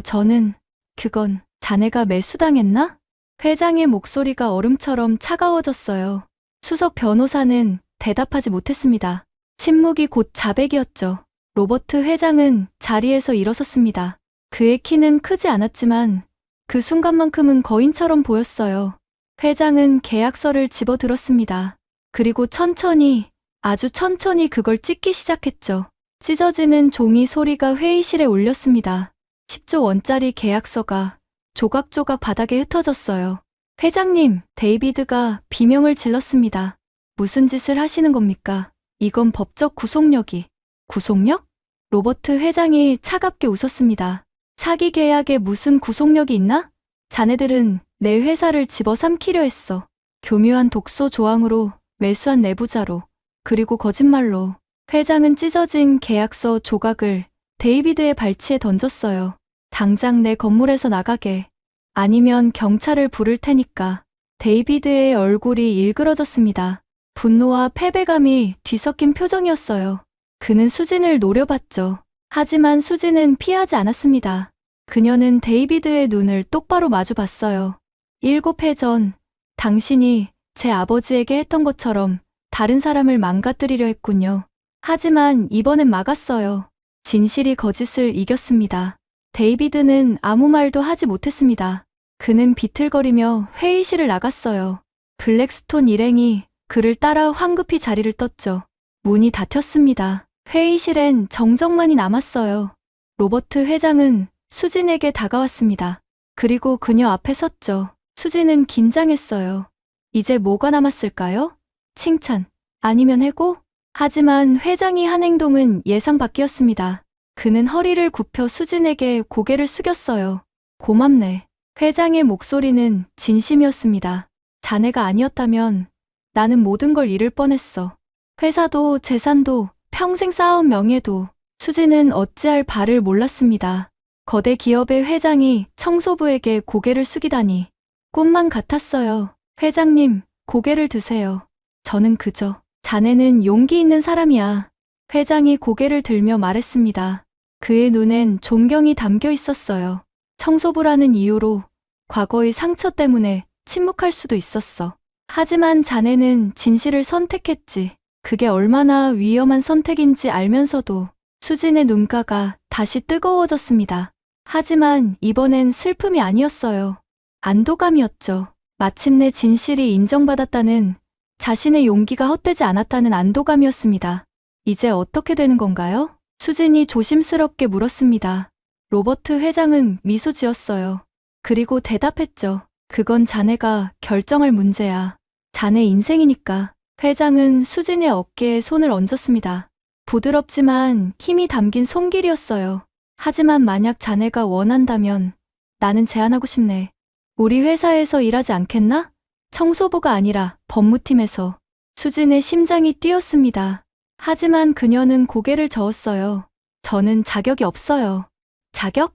Speaker 3: 저는 그건 자네가 매수당했나? 회장의 목소리가 얼음처럼 차가워졌어요. 수석 변호사는 대답하지 못했습니다. 침묵이 곧 자백이었죠. 로버트 회장은 자리에서 일어섰습니다. 그의 키는 크지 않았지만 그 순간만큼은 거인처럼 보였어요. 회장은 계약서를 집어들었습니다. 그리고 천천히, 아주 천천히 그걸 찢기 시작했죠. 찢어지는 종이 소리가 회의실에 울렸습니다. 10조 원짜리 계약서가 조각조각 바닥에 흩어졌어요. 회장님, 데이비드가 비명을 질렀습니다. 무슨 짓을 하시는 겁니까? 이건 법적 구속력이. 구속력? 로버트 회장이 차갑게 웃었습니다. 사기 계약에 무슨 구속력이 있나? 자네들은 내 회사를 집어삼키려 했어. 교묘한 독소 조항으로, 매수한 내부자로, 그리고 거짓말로. 회장은 찢어진 계약서 조각을 데이비드의 발치에 던졌어요. 당장 내 건물에서 나가게. 아니면 경찰을 부를 테니까. 데이비드의 얼굴이 일그러졌습니다. 분노와 패배감이 뒤섞인 표정이었어요. 그는 수진을 노려봤죠. 하지만 수진은 피하지 않았습니다. 그녀는 데이비드의 눈을 똑바로 마주 봤어요. 7해 전, 당신이 제 아버지에게 했던 것처럼 다른 사람을 망가뜨리려 했군요. 하지만 이번엔 막았어요. 진실이 거짓을 이겼습니다. 데이비드는 아무 말도 하지 못했습니다. 그는 비틀거리며 회의실을 나갔어요. 블랙스톤 일행이 그를 따라 황급히 자리를 떴죠. 문이 닫혔습니다. 회의실엔 정적만이 남았어요. 로버트 회장은 수진에게 다가왔습니다. 그리고 그녀 앞에 섰죠. 수진은 긴장했어요. 이제 뭐가 남았을까요? 칭찬, 아니면 해고? 하지만 회장이 한 행동은 예상 밖이었습니다. 그는 허리를 굽혀 수진에게 고개를 숙였어요. 고맙네. 회장의 목소리는 진심이었습니다. 자네가 아니었다면 나는 모든 걸 잃을 뻔했어. 회사도 재산도 평생 쌓아온 명예도. 수진은 어찌할 바를 몰랐습니다. 거대 기업의 회장이 청소부에게 고개를 숙이다니. 꿈만 같았어요. 회장님, 고개를 드세요. 저는 그저 자네는 용기 있는 사람이야. 회장이 고개를 들며 말했습니다. 그의 눈엔 존경이 담겨 있었어요. 청소부라는 이유로 과거의 상처 때문에 침묵할 수도 있었어. 하지만 자네는 진실을 선택했지. 그게 얼마나 위험한 선택인지 알면서도. 수진의 눈가가 다시 뜨거워졌습니다. 하지만 이번엔 슬픔이 아니었어요. 안도감이었죠. 마침내 진실이 인정받았다는, 자신의 용기가 헛되지 않았다는 안도감이었습니다. 이제 어떻게 되는 건가요? 수진이 조심스럽게 물었습니다. 로버트 회장은 미소 지었어요. 그리고 대답했죠. 그건 자네가 결정할 문제야. 자네 인생이니까. 회장은 수진의 어깨에 손을 얹었습니다. 부드럽지만 힘이 담긴 손길이었어요. 하지만 만약 자네가 원한다면 나는 제안하고 싶네. 우리 회사에서 일하지 않겠나? 청소부가 아니라 법무팀에서. 수진의 심장이 뛰었습니다. 하지만 그녀는 고개를 저었어요. 저는 자격이 없어요. 자격?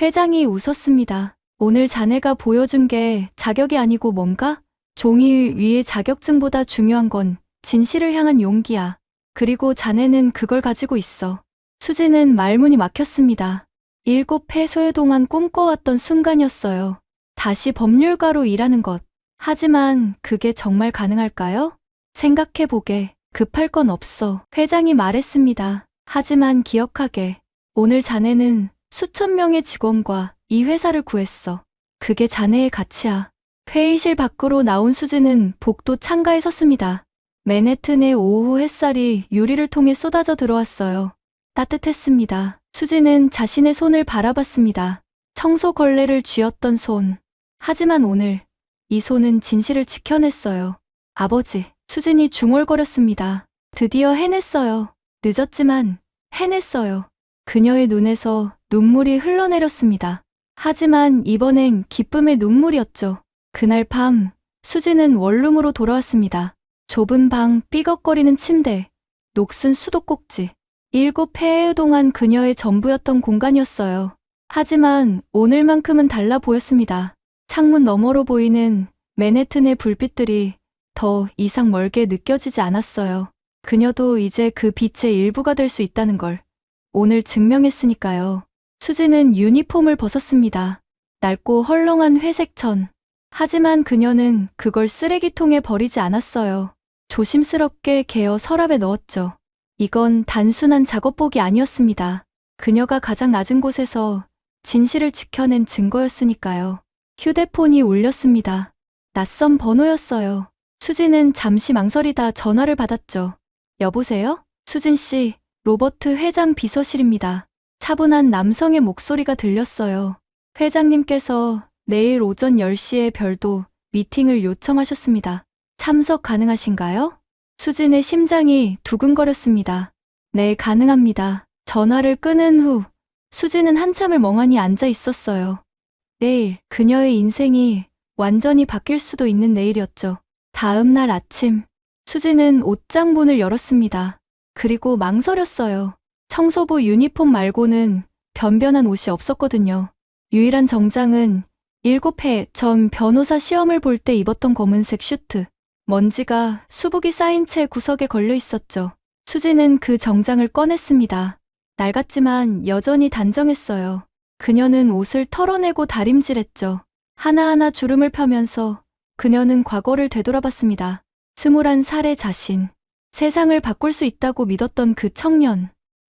Speaker 3: 회장이 웃었습니다. 오늘 자네가 보여준 게 자격이 아니고 뭔가? 종이 위의 자격증보다 중요한 건 진실을 향한 용기야. 그리고 자네는 그걸 가지고 있어. 수진은 말문이 막혔습니다. 7회 소요 동안 꿈꿔왔던 순간이었어요. 다시 법률가로 일하는 것. 하지만 그게 정말 가능할까요? 생각해보게. 급할 건 없어. 회장이 말했습니다. 하지만 기억하게. 오늘 자네는 수천 명의 직원과 이 회사를 구했어. 그게 자네의 가치야. 회의실 밖으로 나온 수진은 복도 창가에 섰습니다. 맨해튼의 오후 햇살이 유리를 통해 쏟아져 들어왔어요. 따뜻했습니다. 수진은 자신의 손을 바라봤습니다. 청소 걸레를 쥐었던 손. 하지만 오늘 이 손은 진실을 지켜냈어요. 아버지, 수진이 중얼거렸습니다. 드디어 해냈어요. 늦었지만 해냈어요. 그녀의 눈에서 눈물이 흘러내렸습니다. 하지만 이번엔 기쁨의 눈물이었죠. 그날 밤, 수진은 원룸으로 돌아왔습니다. 좁은 방, 삐걱거리는 침대, 녹슨 수도꼭지. 7회 동안 그녀의 전부였던 공간이었어요. 하지만 오늘만큼은 달라 보였습니다. 창문 너머로 보이는 맨해튼의 불빛들이 더 이상 멀게 느껴지지 않았어요. 그녀도 이제 그 빛의 일부가 될 수 있다는 걸 오늘 증명했으니까요. 수진은 유니폼을 벗었습니다. 낡고 헐렁한 회색 천. 하지만 그녀는 그걸 쓰레기통에 버리지 않았어요. 조심스럽게 개어 서랍에 넣었죠. 이건 단순한 작업복이 아니었습니다. 그녀가 가장 낮은 곳에서 진실을 지켜낸 증거였으니까요. 휴대폰이 울렸습니다. 낯선 번호였어요. 수진은 잠시 망설이다 전화를 받았죠. 여보세요? 수진 씨, 로버트 회장 비서실입니다. 차분한 남성의 목소리가 들렸어요. 회장님께서 내일 오전 10시에 별도 미팅을 요청하셨습니다. 참석 가능하신가요? 수진의 심장이 두근거렸습니다. 네, 가능합니다. 전화를 끊은 후 수진은 한참을 멍하니 앉아 있었어요. 내일, 그녀의 인생이 완전히 바뀔 수도 있는 내일이었죠. 다음 날 아침, 수진은 옷장 문을 열었습니다. 그리고 망설였어요. 청소부 유니폼 말고는 변변한 옷이 없었거든요. 유일한 정장은 7회 전 변호사 시험을 볼 때 입었던 검은색 슈트. 먼지가 수북이 쌓인 채 구석에 걸려 있었죠. 수진은 그 정장을 꺼냈습니다. 낡았지만 여전히 단정했어요. 그녀는 옷을 털어내고 다림질했죠. 하나하나 주름을 펴면서 그녀는 과거를 되돌아봤습니다. 21살의 자신. 세상을 바꿀 수 있다고 믿었던 그 청년.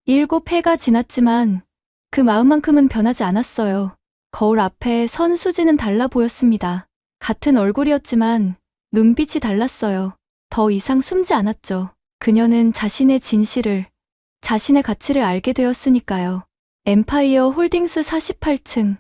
Speaker 3: 7회가 지났지만 그 마음만큼은 변하지 않았어요. 거울 앞에 선 수진은 달라 보였습니다. 같은 얼굴이었지만 눈빛이 달랐어요. 더 이상 숨지 않았죠. 그녀는 자신의 진실을 자신의 가치를 알게 되었으니까요. 엠파이어 홀딩스 48층.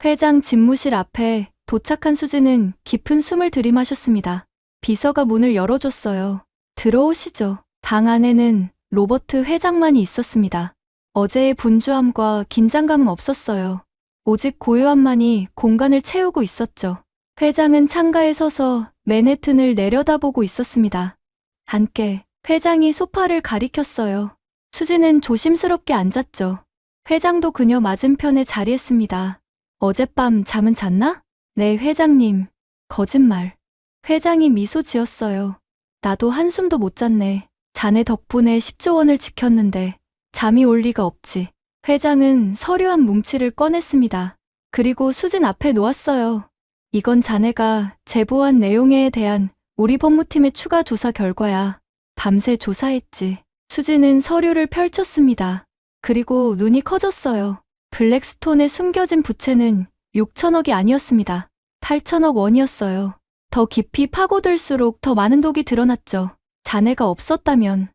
Speaker 3: 회장 집무실 앞에 도착한 수지는 깊은 숨을 들이마셨습니다. 비서가 문을 열어줬어요. 들어오시죠. 방 안에는 로버트 회장만이 있었습니다. 어제의 분주함과 긴장감은 없었어요. 오직 고요함만이 공간을 채우고 있었죠. 회장은 창가에 서서 맨해튼을 내려다보고 있었습니다. 함께 회장이 소파를 가리켰어요. 수지는 조심스럽게 앉았죠. 회장도 그녀 맞은편에 자리했습니다. 어젯밤 잠은 잤나? 네, 회장님. 거짓말. 회장이 미소 지었어요. 나도 한숨도 못 잤네. 자네 덕분에 10조 원을 지켰는데 잠이 올 리가 없지. 회장은 서류 한 뭉치를 꺼냈습니다. 그리고 수진 앞에 놓았어요. 이건 자네가 제보한 내용에 대한 우리 법무팀의 추가 조사 결과야. 밤새 조사했지. 수진은 서류를 펼쳤습니다. 그리고 눈이 커졌어요. 블랙스톤에 숨겨진 부채는 6천억이 아니었습니다. 8천억 원이었어요. 더 깊이 파고들수록 더 많은 독이 드러났죠. 자네가 없었다면.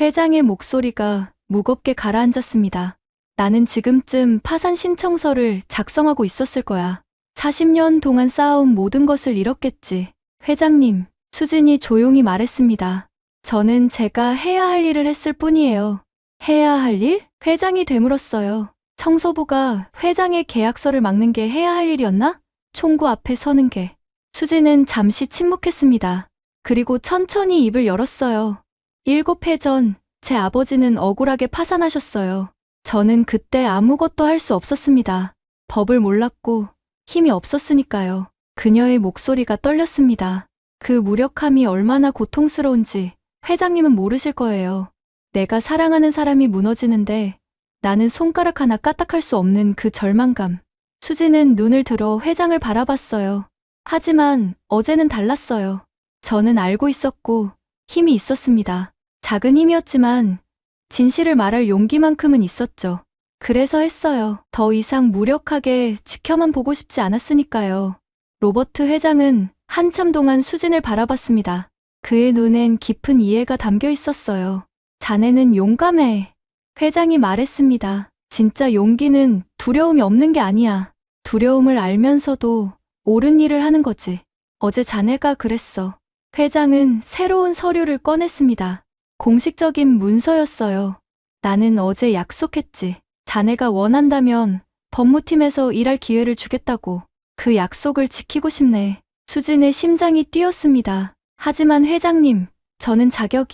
Speaker 3: 회장의 목소리가 무겁게 가라앉았습니다. 나는 지금쯤 파산 신청서를 작성하고 있었을 거야. 40년 동안 쌓아온 모든 것을 잃었겠지. 회장님, 수진이 조용히 말했습니다. 저는 제가 해야 할 일을 했을 뿐이에요. 해야 할 일? 회장이 되물었어요. 청소부가 회장의 계약서를 막는 게 해야 할 일이었나? 총구 앞에 서는 게. 수지는 잠시 침묵했습니다. 그리고 천천히 입을 열었어요. 7해 전 제 아버지는 억울하게 파산하셨어요. 저는 그때 아무것도 할 수 없었습니다. 법을 몰랐고 힘이 없었으니까요. 그녀의 목소리가 떨렸습니다. 그 무력함이 얼마나 고통스러운지 회장님은 모르실 거예요. 내가 사랑하는 사람이 무너지는데 나는 손가락 하나 까딱할 수 없는 그 절망감. 수지는 눈을 들어 회장을 바라봤어요. 하지만 어제는 달랐어요. 저는 알고 있었고 힘이 있었습니다. 작은 힘이었지만 진실을 말할 용기만큼은 있었죠. 그래서 했어요. 더 이상 무력하게 지켜만 보고 싶지 않았으니까요. 로버트 회장은 한참 동안 수진을 바라봤습니다. 그의 눈엔 깊은 이해가 담겨 있었어요. 자네는 용감해. 회장이 말했습니다. 진짜 용기는 두려움이 없는 게 아니야. 두려움을 알면서도 옳은 일을 하는 거지. 어제 자네가 그랬어. 회장은 새로운 서류를 꺼냈습니다. 공식적인 문서였어요. 나는 어제 약속했지. 자네가 원한다면 법무팀에서 일할 기회를 주겠다고. 그 약속을 지키고 싶네. 수진의 심장이 뛰었습니다. 하지만 회장님, 저는 자격.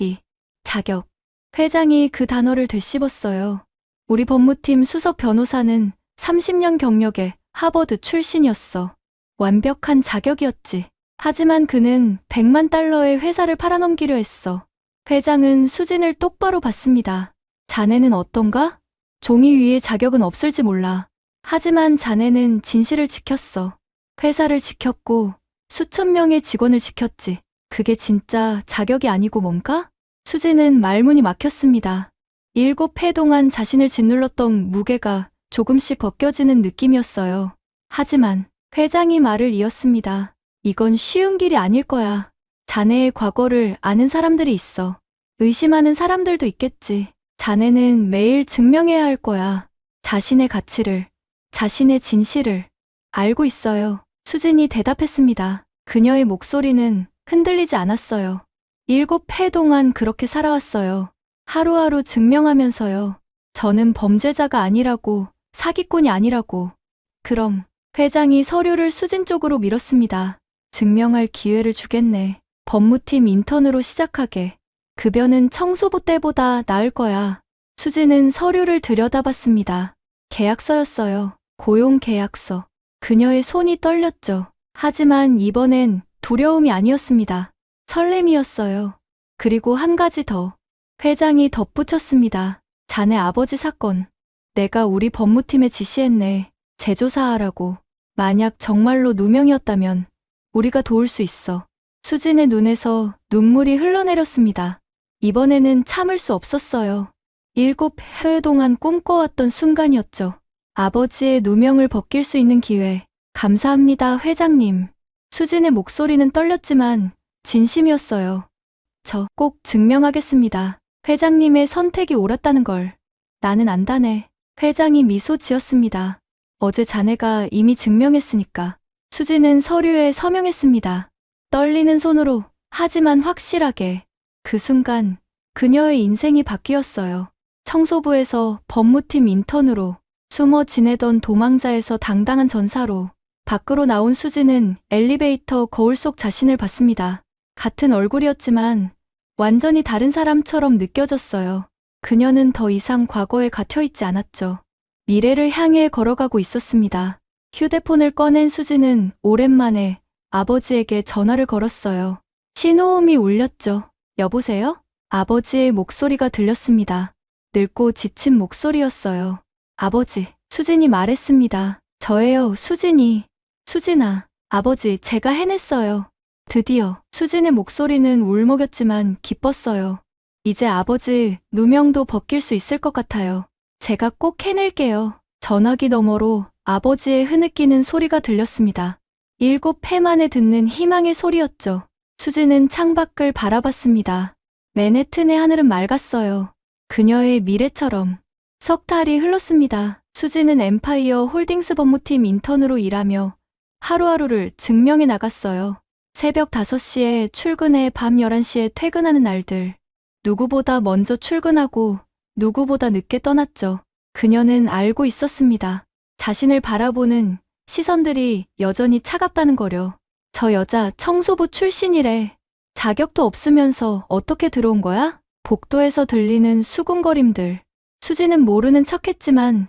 Speaker 3: 회장이 그 단어를 되씹었어요. 우리 법무팀 수석 변호사는 30년 경력의 하버드 출신이었어. 완벽한 자격이었지. 하지만 그는 100만 달러의 회사를 팔아넘기려 했어. 회장은 수진을 똑바로 봤습니다. 자네는 어떤가? 종이 위에 자격은 없을지 몰라. 하지만 자네는 진실을 지켰어. 회사를 지켰고 수천 명의 직원을 지켰지. 그게 진짜 자격이 아니고 뭔가? 수지는 말문이 막혔습니다. 7해 동안 자신을 짓눌렀던 무게가 조금씩 벗겨지는 느낌이었어요. 하지만 회장이 말을 이었습니다. 이건 쉬운 길이 아닐 거야. 자네의 과거를 아는 사람들이 있어. 의심하는 사람들도 있겠지. 자네는 매일 증명해야 할 거야. 자신의 가치를, 자신의 진실을 알고 있어요. 수진이 대답했습니다. 그녀의 목소리는 흔들리지 않았어요. 7해 동안 그렇게 살아왔어요. 하루하루 증명하면서요. 저는 범죄자가 아니라고, 사기꾼이 아니라고. 그럼 회장이 서류를 수진 쪽으로 밀었습니다. 증명할 기회를 주겠네. 법무팀 인턴으로 시작하게. 급여는 청소부 때보다 나을 거야. 수진은 서류를 들여다봤습니다. 계약서였어요. 고용계약서. 그녀의 손이 떨렸죠. 하지만 이번엔 두려움이 아니었습니다. 설렘이었어요. 그리고 한 가지 더. 회장이 덧붙였습니다. 자네 아버지 사건. 내가 우리 법무팀에 지시했네. 재조사하라고. 만약 정말로 누명이었다면 우리가 도울 수 있어. 수진의 눈에서 눈물이 흘러내렸습니다. 이번에는 참을 수 없었어요. 7해 동안 꿈꿔왔던 순간이었죠. 아버지의 누명을 벗길 수 있는 기회. 감사합니다, 회장님. 수진의 목소리는 떨렸지만 진심이었어요. 저 꼭 증명하겠습니다. 회장님의 선택이 옳았다는 걸 나는 안다네. 회장이 미소 지었습니다. 어제 자네가 이미 증명했으니까. 수지는 서류에 서명했습니다. 떨리는 손으로 하지만 확실하게. 그 순간 그녀의 인생이 바뀌었어요. 청소부에서 법무팀 인턴으로 숨어 지내던 도망자에서 당당한 전사로 밖으로 나온 수지는 엘리베이터 거울 속 자신을 봤습니다. 같은 얼굴이었지만 완전히 다른 사람처럼 느껴졌어요. 그녀는 더 이상 과거에 갇혀있지 않았죠. 미래를 향해 걸어가고 있었습니다. 휴대폰을 꺼낸 수지는 오랜만에 아버지에게 전화를 걸었어요. 신호음이 울렸죠. 여보세요? 아버지의 목소리가 들렸습니다. 늙고 지친 목소리였어요. 아버지, 수진이 말했습니다. 저예요, 수진이. 수진아, 아버지, 제가 해냈어요. 드디어. 수진의 목소리는 울먹였지만 기뻤어요. 이제 아버지 누명도 벗길 수 있을 것 같아요. 제가 꼭 해낼게요. 전화기 너머로 아버지의 흐느끼는 소리가 들렸습니다. 7해 만에 듣는 희망의 소리였죠. 수지는 창밖을 바라봤습니다. 맨해튼의 하늘은 맑았어요. 그녀의 미래처럼. 석 달이 흘렀습니다. 수지는 엠파이어 홀딩스 법무팀 인턴으로 일하며 하루하루를 증명해 나갔어요. 새벽 5시에 출근해 밤 11시에 퇴근하는 날들. 누구보다 먼저 출근하고 누구보다 늦게 떠났죠. 그녀는 알고 있었습니다. 자신을 바라보는 시선들이 여전히 차갑다는 거려. 저 여자 청소부 출신이래. 자격도 없으면서 어떻게 들어온 거야? 복도에서 들리는 수군거림들. 수지는 모르는 척했지만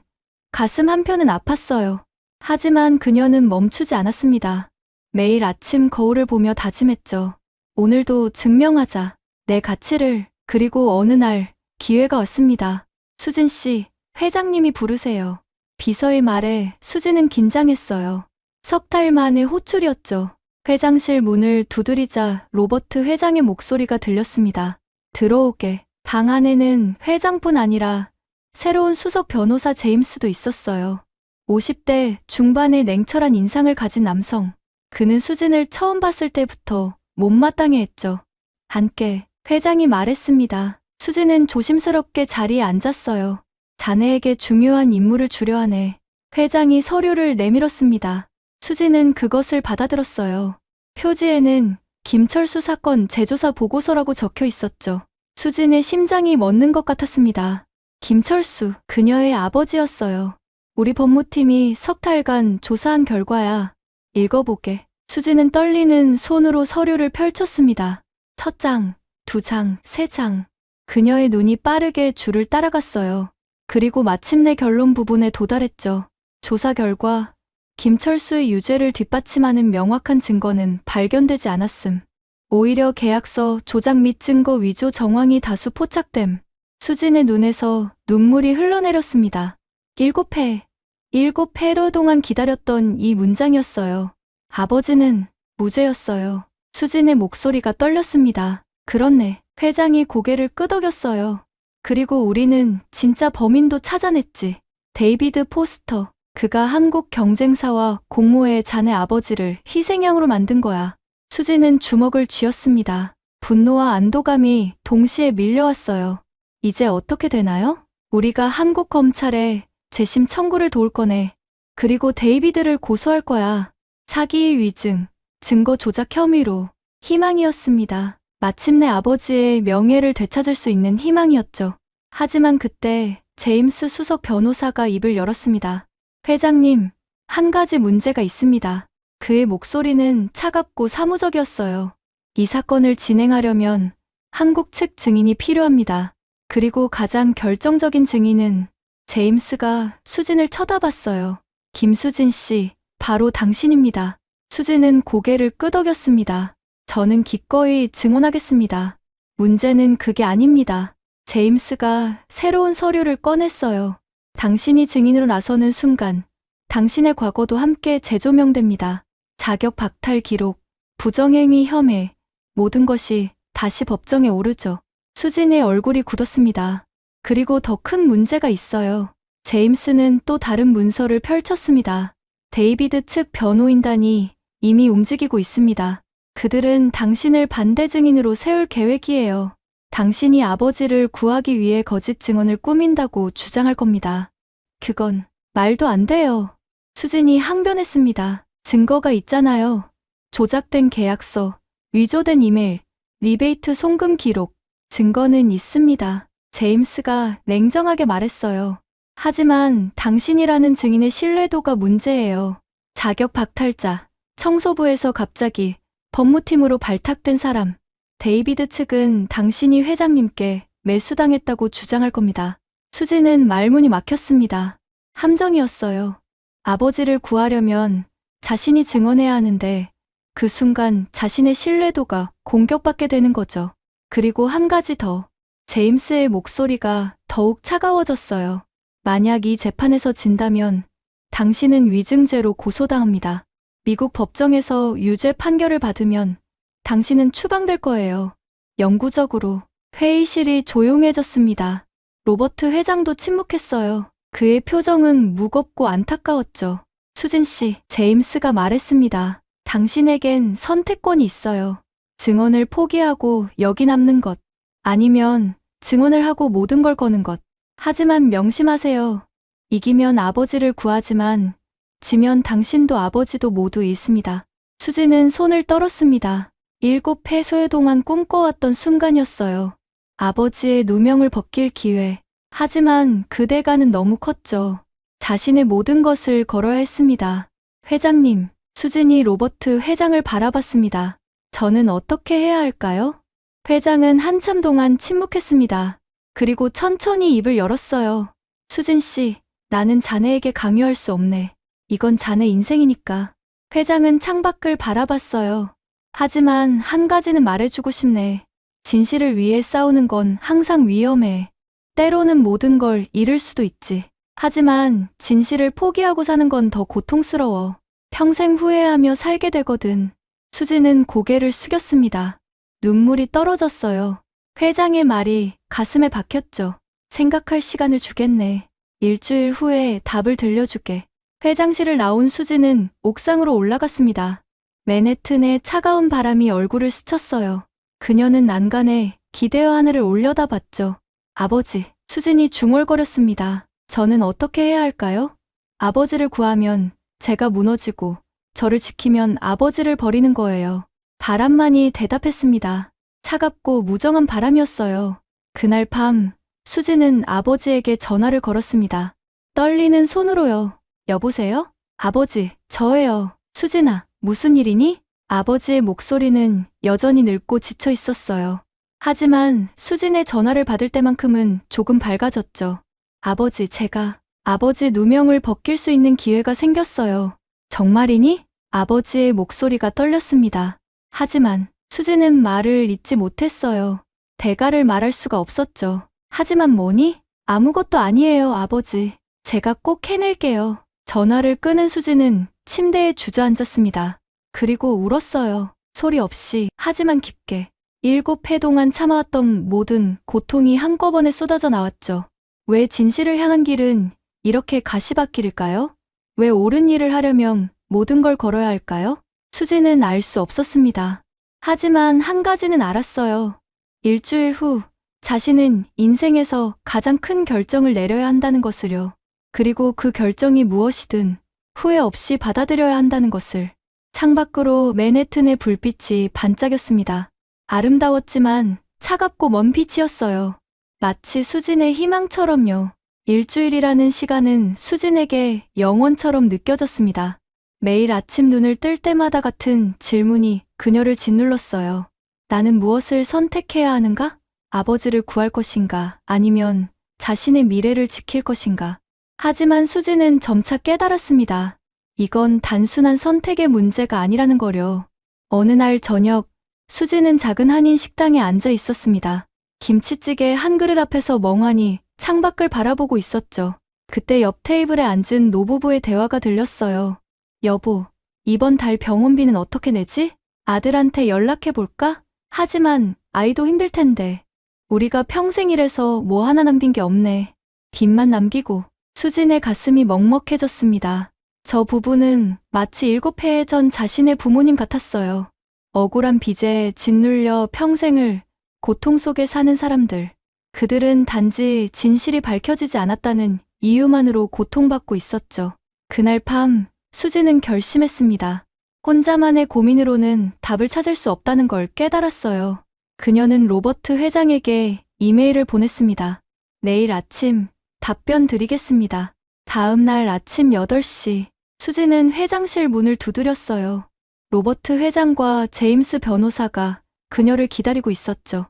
Speaker 3: 가슴 한편은 아팠어요. 하지만 그녀는 멈추지 않았습니다. 매일 아침 거울을 보며 다짐했죠. 오늘도 증명하자. 내 가치를. 그리고 어느 날 기회가 왔습니다. 수진 씨, 회장님이 부르세요. 비서의 말에 수지는 긴장했어요. 석 달 만의 호출이었죠. 회장실 문을 두드리자 로버트 회장의 목소리가 들렸습니다. 들어오게. 방 안에는 회장뿐 아니라 새로운 수석 변호사 제임스도 있었어요. 50대 중반의 냉철한 인상을 가진 남성. 그는 수진을 처음 봤을 때부터 못마땅해 했죠. 함께 회장이 말했습니다. 수진은 조심스럽게 자리에 앉았어요. 자네에게 중요한 임무를 주려 하네. 회장이 서류를 내밀었습니다. 수진은 그것을 받아들었어요. 표지에는 김철수 사건 재조사 보고서라고 적혀 있었죠. 수진의 심장이 멎는 것 같았습니다. 김철수, 그녀의 아버지였어요. 우리 법무팀이 석 달간 조사한 결과야. 읽어보게. 수진은 떨리는 손으로 서류를 펼쳤습니다. 첫 장, 2장, 3장. 그녀의 눈이 빠르게 줄을 따라갔어요. 그리고 마침내 결론 부분에 도달했죠. 조사 결과 김철수의 유죄를 뒷받침하는 명확한 증거는 발견되지 않았음. 오히려 계약서 조작 및 증거 위조 정황이 다수 포착됨. 수진의 눈에서 눈물이 흘러내렸습니다. 7해 동안 기다렸던 이 문장이었어요. 아버지는 무죄였어요. 수진의 목소리가 떨렸습니다. 그렇네. 회장이 고개를 끄덕였어요. 그리고 우리는 진짜 범인도 찾아냈지. 데이비드 포스터. 그가 한국 경쟁사와 공모해 자네 아버지를 희생양으로 만든 거야. 수지는 주먹을 쥐었습니다. 분노와 안도감이 동시에 밀려왔어요. 이제 어떻게 되나요? 우리가 한국 검찰에 재심 청구를 도울 거네. 그리고 데이비드를 고소할 거야. 사기의 위증, 증거 조작 혐의로. 희망이었습니다. 마침내 아버지의 명예를 되찾을 수 있는 희망이었죠. 하지만 그때 제임스 수석 변호사가 입을 열었습니다. 회장님, 한 가지 문제가 있습니다. 그의 목소리는 차갑고 사무적이었어요. 이 사건을 진행하려면 한국 측 증인이 필요합니다. 그리고 가장 결정적인 증인은 제임스가 수진을 쳐다봤어요. 김수진 씨, 바로 당신입니다. 수진은 고개를 끄덕였습니다. 저는 기꺼이 증언하겠습니다. 문제는 그게 아닙니다. 제임스가 새로운 서류를 꺼냈어요. 당신이 증인으로 나서는 순간 당신의 과거도 함께 재조명됩니다. 자격 박탈 기록, 부정행위 혐의, 모든 것이 다시 법정에 오르죠. 수진의 얼굴이 굳었습니다. 그리고 더 큰 문제가 있어요. 제임스는 또 다른 문서를 펼쳤습니다. 데이비드 측 변호인단이 이미 움직이고 있습니다. 그들은 당신을 반대 증인으로 세울 계획이에요. 당신이 아버지를 구하기 위해 거짓 증언을 꾸민다고 주장할 겁니다. 그건 말도 안 돼요. 수진이 항변했습니다. 증거가 있잖아요. 조작된 계약서, 위조된 이메일, 리베이트 송금 기록, 증거는 있습니다. 제임스가 냉정하게 말했어요. 하지만 당신이라는 증인의 신뢰도가 문제예요. 자격 박탈자, 청소부에서 갑자기 법무팀으로 발탁된 사람, 데이비드 측은 당신이 회장님께 매수당했다고 주장할 겁니다. 수지는 말문이 막혔습니다. 함정이었어요. 아버지를 구하려면 자신이 증언해야 하는데 그 순간 자신의 신뢰도가 공격받게 되는 거죠. 그리고 한 가지 더. 제임스의 목소리가 더욱 차가워졌어요. 만약 이 재판에서 진다면 당신은 위증죄로 고소당합니다. 미국 법정에서 유죄 판결을 받으면 당신은 추방될 거예요. 영구적으로. 회의실이 조용해졌습니다. 로버트 회장도 침묵했어요. 그의 표정은 무겁고 안타까웠죠. 수진 씨, 제임스가 말했습니다. 당신에겐 선택권이 있어요. 증언을 포기하고 여기 남는 것, 아니면 증언을 하고 모든 걸 거는 것. 하지만 명심하세요. 이기면 아버지를 구하지만 지면 당신도 아버지도 모두 잃습니다. 수지는 손을 떨었습니다. 7회 소요 동안 꿈꿔왔던 순간이었어요. 아버지의 누명을 벗길 기회. 하지만 그 대가는 너무 컸죠. 자신의 모든 것을 걸어야 했습니다. 회장님, 수진이 로버트 회장을 바라봤습니다. 저는 어떻게 해야 할까요? 회장은 한참 동안 침묵했습니다. 그리고 천천히 입을 열었어요. 수진 씨, 나는 자네에게 강요할 수 없네. 이건 자네 인생이니까. 회장은 창밖을 바라봤어요. 하지만 한 가지는 말해주고 싶네. 진실을 위해 싸우는 건 항상 위험해. 때로는 모든 걸 잃을 수도 있지. 하지만 진실을 포기하고 사는 건 더 고통스러워. 평생 후회하며 살게 되거든. 수지는 고개를 숙였습니다. 눈물이 떨어졌어요. 회장의 말이 가슴에 박혔죠. 생각할 시간을 주겠네. 일주일 후에 답을 들려주게. 회장실을 나온 수지는 옥상으로 올라갔습니다. 맨해튼의 차가운 바람이 얼굴을 스쳤어요. 그녀는 난간에 기대어 하늘을 올려다봤죠. 아버지, 수진이 중얼거렸습니다. 저는 어떻게 해야 할까요? 아버지를 구하면 제가 무너지고 저를 지키면 아버지를 버리는 거예요. 바람만이 대답했습니다. 차갑고 무정한 바람이었어요. 그날 밤 수지는 아버지에게 전화를 걸었습니다. 떨리는 손으로요. 여보세요? 아버지, 저예요. 수진아, 무슨 일이니? 아버지의 목소리는 여전히 늙고 지쳐 있었어요. 하지만 수진의 전화를 받을 때만큼은 조금 밝아졌죠. 아버지, 제가 아버지 누명을 벗길 수 있는 기회가 생겼어요. 정말이니? 아버지의 목소리가 떨렸습니다. 하지만 수지는 말을 잇지 못했어요. 대가를 말할 수가 없었죠. 하지만 뭐니? 아무것도 아니에요, 아버지. 제가 꼭 해낼게요. 전화를 끊은 수지는 침대에 주저앉았습니다. 그리고 울었어요. 소리 없이, 하지만 깊게. 7회 동안 참아왔던 모든 고통이 한꺼번에 쏟아져 나왔죠. 왜 진실을 향한 길은 이렇게 가시밭길일까요? 왜 옳은 일을 하려면 모든 걸 걸어야 할까요? 수지는 알 수 없었습니다. 하지만 한 가지는 알았어요. 일주일 후 자신은 인생에서 가장 큰 결정을 내려야 한다는 것을요. 그리고 그 결정이 무엇이든 후회 없이 받아들여야 한다는 것을. 창밖으로 맨해튼의 불빛이 반짝였습니다. 아름다웠지만 차갑고 먼 빛이었어요. 마치 수진의 희망처럼요. 일주일이라는 시간은 수진에게 영원처럼 느껴졌습니다. 매일 아침 눈을 뜰 때마다 같은 질문이 그녀를 짓눌렀어요. 나는 무엇을 선택해야 하는가? 아버지를 구할 것인가? 아니면 자신의 미래를 지킬 것인가? 하지만 수지는 점차 깨달았습니다. 이건 단순한 선택의 문제가 아니라는 거려. 어느 날 저녁, 수지는 작은 한인 식당에 앉아 있었습니다. 김치찌개 한 그릇 앞에서 멍하니 창밖을 바라보고 있었죠. 그때 옆 테이블에 앉은 노부부의 대화가 들렸어요. 여보, 이번 달 병원비는 어떻게 내지? 아들한테 연락해 볼까? 하지만 아이도 힘들 텐데. 우리가 평생 일해서 뭐 하나 남긴 게 없네. 빚만 남기고. 수진의 가슴이 먹먹해졌습니다. 저 부부는 마치 7해 전 자신의 부모님 같았어요. 억울한 빚에 짓눌려 평생을 고통 속에 사는 사람들. 그들은 단지 진실이 밝혀지지 않았다는 이유만으로 고통받고 있었죠. 그날 밤, 수지는 결심했습니다. 혼자만의 고민으로는 답을 찾을 수 없다는 걸 깨달았어요. 그녀는 로버트 회장에게 이메일을 보냈습니다. 내일 아침 답변 드리겠습니다. 다음 날 아침 8시, 수지는 회장실 문을 두드렸어요. 로버트 회장과 제임스 변호사가 그녀를 기다리고 있었죠.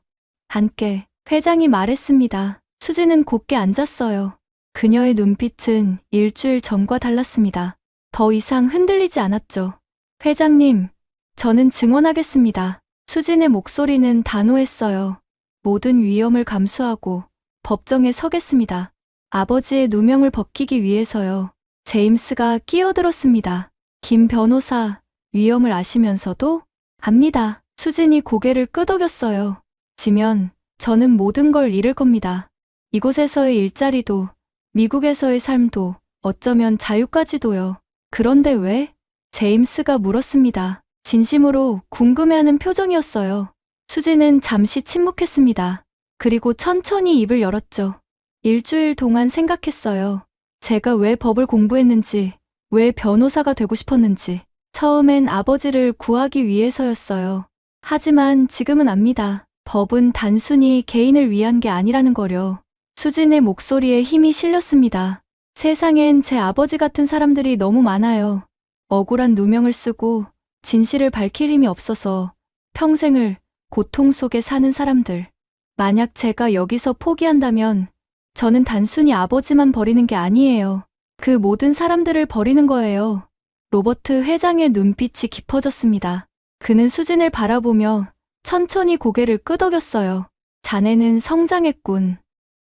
Speaker 3: 함께 회장이 말했습니다. 수지는 곧게 앉았어요. 그녀의 눈빛은 일주일 전과 달랐습니다. 더 이상 흔들리지 않았죠. 회장님, 저는 증언하겠습니다. 수진의 목소리는 단호했어요. 모든 위험을 감수하고 법정에 서겠습니다. 아버지의 누명을 벗기기 위해서요. 제임스가 끼어들었습니다. 김 변호사, 위험을 아시면서도? 압니다. 수진이 고개를 끄덕였어요. 지면 저는 모든 걸 잃을 겁니다. 이곳에서의 일자리도, 미국에서의 삶도, 어쩌면 자유까지도요. 그런데 왜? 제임스가 물었습니다. 진심으로 궁금해하는 표정이었어요. 수지는 잠시 침묵했습니다. 그리고 천천히 입을 열었죠. 일주일 동안 생각했어요. 제가 왜 법을 공부했는지, 왜 변호사가 되고 싶었는지. 처음엔 아버지를 구하기 위해서였어요. 하지만 지금은 압니다. 법은 단순히 개인을 위한 게 아니라는 거려. 수진의 목소리에 힘이 실렸습니다. 세상엔 제 아버지 같은 사람들이 너무 많아요. 억울한 누명을 쓰고 진실을 밝힐 힘이 없어서 평생을 고통 속에 사는 사람들. 만약 제가 여기서 포기한다면 저는 단순히 아버지만 버리는 게 아니에요. 그 모든 사람들을 버리는 거예요. 로버트 회장의 눈빛이 깊어졌습니다. 그는 수진을 바라보며 천천히 고개를 끄덕였어요. 자네는 성장했군.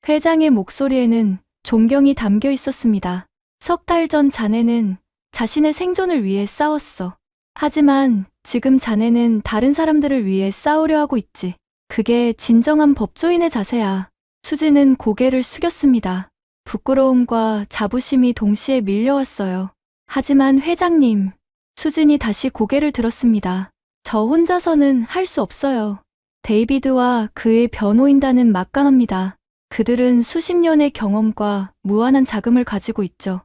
Speaker 3: 회장의 목소리에는 존경이 담겨 있었습니다. 3달 전 자네는 자신의 생존을 위해 싸웠어. 하지만 지금 자네는 다른 사람들을 위해 싸우려 하고 있지. 그게 진정한 법조인의 자세야. 수지는 고개를 숙였습니다. 부끄러움과 자부심이 동시에 밀려왔어요. 하지만 회장님, 수진이 다시 고개를 들었습니다. 저 혼자서는 할 수 없어요. 데이비드와 그의 변호인단은 막강합니다. 그들은 수십 년의 경험과 무한한 자금을 가지고 있죠.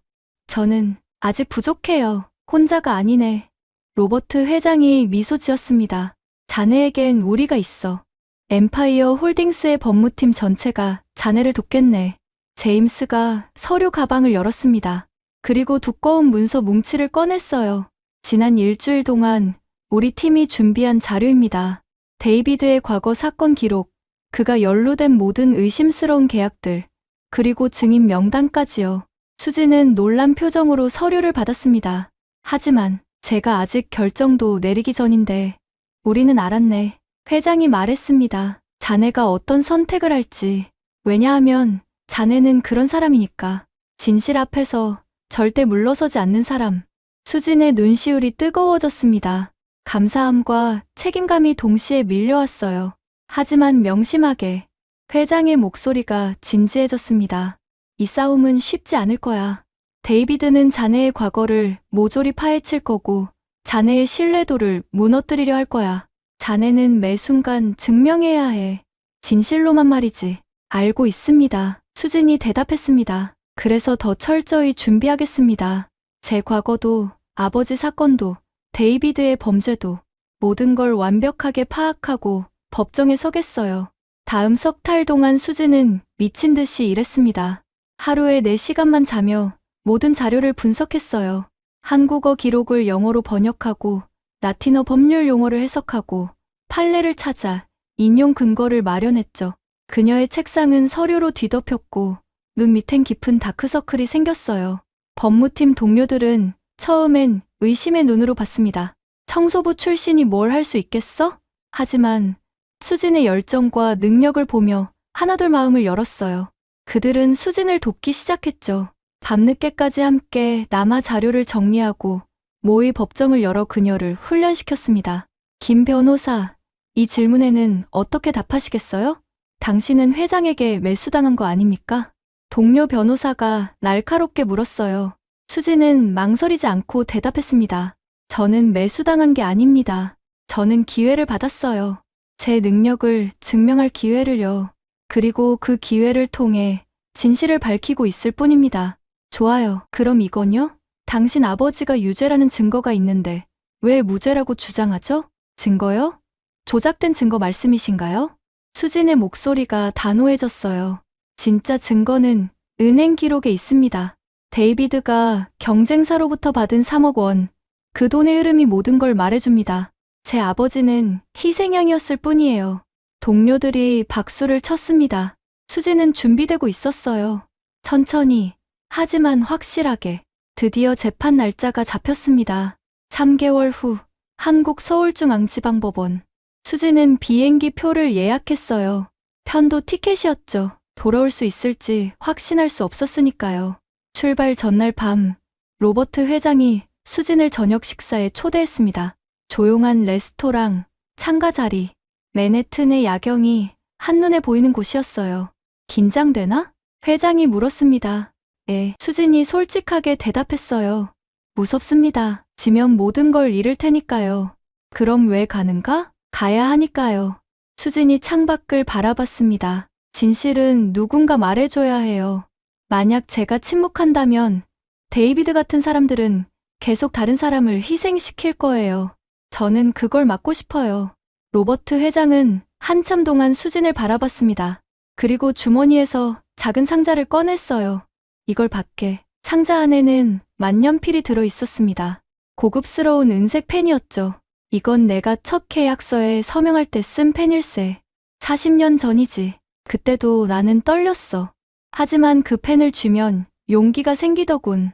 Speaker 3: 저는 아직 부족해요. 혼자가 아니네. 로버트 회장이 미소 지었습니다. 자네에겐 우리가 있어. 엠파이어 홀딩스의 법무팀 전체가 자네를 돕겠네. 제임스가 서류 가방을 열었습니다. 그리고 두꺼운 문서 뭉치를 꺼냈어요. 지난 일주일 동안 우리 팀이 준비한 자료입니다. 데이비드의 과거 사건 기록, 그가 연루된 모든 의심스러운 계약들, 그리고 증인 명단까지요. 수지는 놀란 표정으로 서류를 받았습니다. 하지만 제가 아직 결정도 내리기 전인데 우리는 알았네. 회장이 말했습니다. 자네가 어떤 선택을 할지. 왜냐하면 자네는 그런 사람이니까. 진실 앞에서 절대 물러서지 않는 사람. 수진의 눈시울이 뜨거워졌습니다. 감사함과 책임감이 동시에 밀려왔어요. 하지만 명심하게. 회장의 목소리가 진지해졌습니다. 이 싸움은 쉽지 않을 거야. 데이비드는 자네의 과거를 모조리 파헤칠 거고 자네의 신뢰도를 무너뜨리려 할 거야. 자네는 매 순간 증명해야 해. 진실로만 말이지. 알고 있습니다. 수진이 대답했습니다. 그래서 더 철저히 준비하겠습니다. 제 과거도, 아버지 사건도, 데이비드의 범죄도 모든 걸 완벽하게 파악하고 법정에 서겠어요. 다음 3달 동안 수지는 미친 듯이 일했습니다. 하루에 4시간만 자며 모든 자료를 분석했어요. 한국어 기록을 영어로 번역하고 라틴어 법률 용어를 해석하고 판례를 찾아 인용 근거를 마련했죠. 그녀의 책상은 서류로 뒤덮였고 눈 밑엔 깊은 다크서클이 생겼어요. 법무팀 동료들은 처음엔 의심의 눈으로 봤습니다. 청소부 출신이 뭘 할 수 있겠어? 하지만 수진의 열정과 능력을 보며 하나둘 마음을 열었어요. 그들은 수진을 돕기 시작했죠. 밤늦게까지 함께 남아 자료를 정리하고 모의 법정을 열어 그녀를 훈련시켰습니다. 김 변호사, 이 질문에는 어떻게 답하시겠어요? 당신은 회장에게 매수당한 거 아닙니까? 동료 변호사가 날카롭게 물었어요. 수지는 망설이지 않고 대답했습니다. 저는 매수당한 게 아닙니다. 저는 기회를 받았어요. 제 능력을 증명할 기회를요. 그리고 그 기회를 통해 진실을 밝히고 있을 뿐입니다. 좋아요. 그럼 이건요? 당신 아버지가 유죄라는 증거가 있는데 왜 무죄라고 주장하죠? 증거요? 조작된 증거 말씀이신가요? 수진의 목소리가 단호해졌어요. 진짜 증거는 은행 기록에 있습니다. 데이비드가 경쟁사로부터 받은 3억 원, 그 돈의 흐름이 모든 걸 말해줍니다. 제 아버지는 희생양이었을 뿐이에요. 동료들이 박수를 쳤습니다. 수지는 준비되고 있었어요. 천천히, 하지만 확실하게. 드디어 재판 날짜가 잡혔습니다. 3개월 후, 한국 서울중앙지방법원. 수지는 비행기 표를 예약했어요. 편도 티켓이었죠. 돌아올 수 있을지 확신할 수 없었으니까요. 출발 전날 밤, 로버트 회장이 수진을 저녁 식사에 초대했습니다. 조용한 레스토랑, 창가 자리, 맨해튼의 야경이 한눈에 보이는 곳이었어요. 긴장되나? 회장이 물었습니다. 네, 수진이 솔직하게 대답했어요. 무섭습니다. 지면 모든 걸 잃을 테니까요. 그럼 왜 가는가? 가야 하니까요. 수진이 창밖을 바라봤습니다. 진실은 누군가 말해줘야 해요. 만약 제가 침묵한다면 데이비드 같은 사람들은 계속 다른 사람을 희생시킬 거예요. 저는 그걸 막고 싶어요. 로버트 회장은 한참 동안 수진을 바라봤습니다. 그리고 주머니에서 작은 상자를 꺼냈어요. 이걸 받게. 상자 안에는 만년필이 들어 있었습니다. 고급스러운 은색 펜이었죠. 이건 내가 첫 계약서에 서명할 때 쓴 펜일세. 40년 전이지. 그때도 나는 떨렸어. 하지만 그 펜을 쥐면 용기가 생기더군.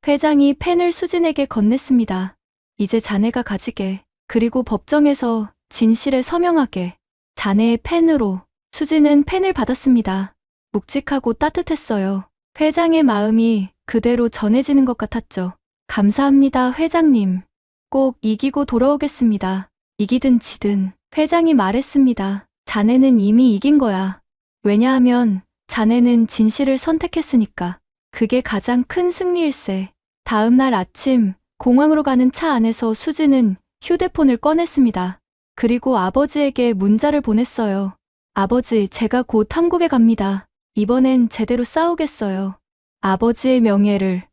Speaker 3: 회장이 펜을 수진에게 건넸습니다. 이제 자네가 가지게. 그리고 법정에서 진실에 서명하게. 자네의 펜으로. 수진은 펜을 받았습니다. 묵직하고 따뜻했어요. 회장의 마음이 그대로 전해지는 것 같았죠. 감사합니다, 회장님. 꼭 이기고 돌아오겠습니다. 이기든 지든. 회장이 말했습니다. 자네는 이미 이긴 거야. 왜냐하면 자네는 진실을 선택했으니까. 그게 가장 큰 승리일세. 다음 날 아침, 공항으로 가는 차 안에서 수지는 휴대폰을 꺼냈습니다. 그리고 아버지에게 문자를 보냈어요. 아버지, 제가 곧 한국에 갑니다. 이번엔 제대로 싸우겠어요. 아버지의 명예를,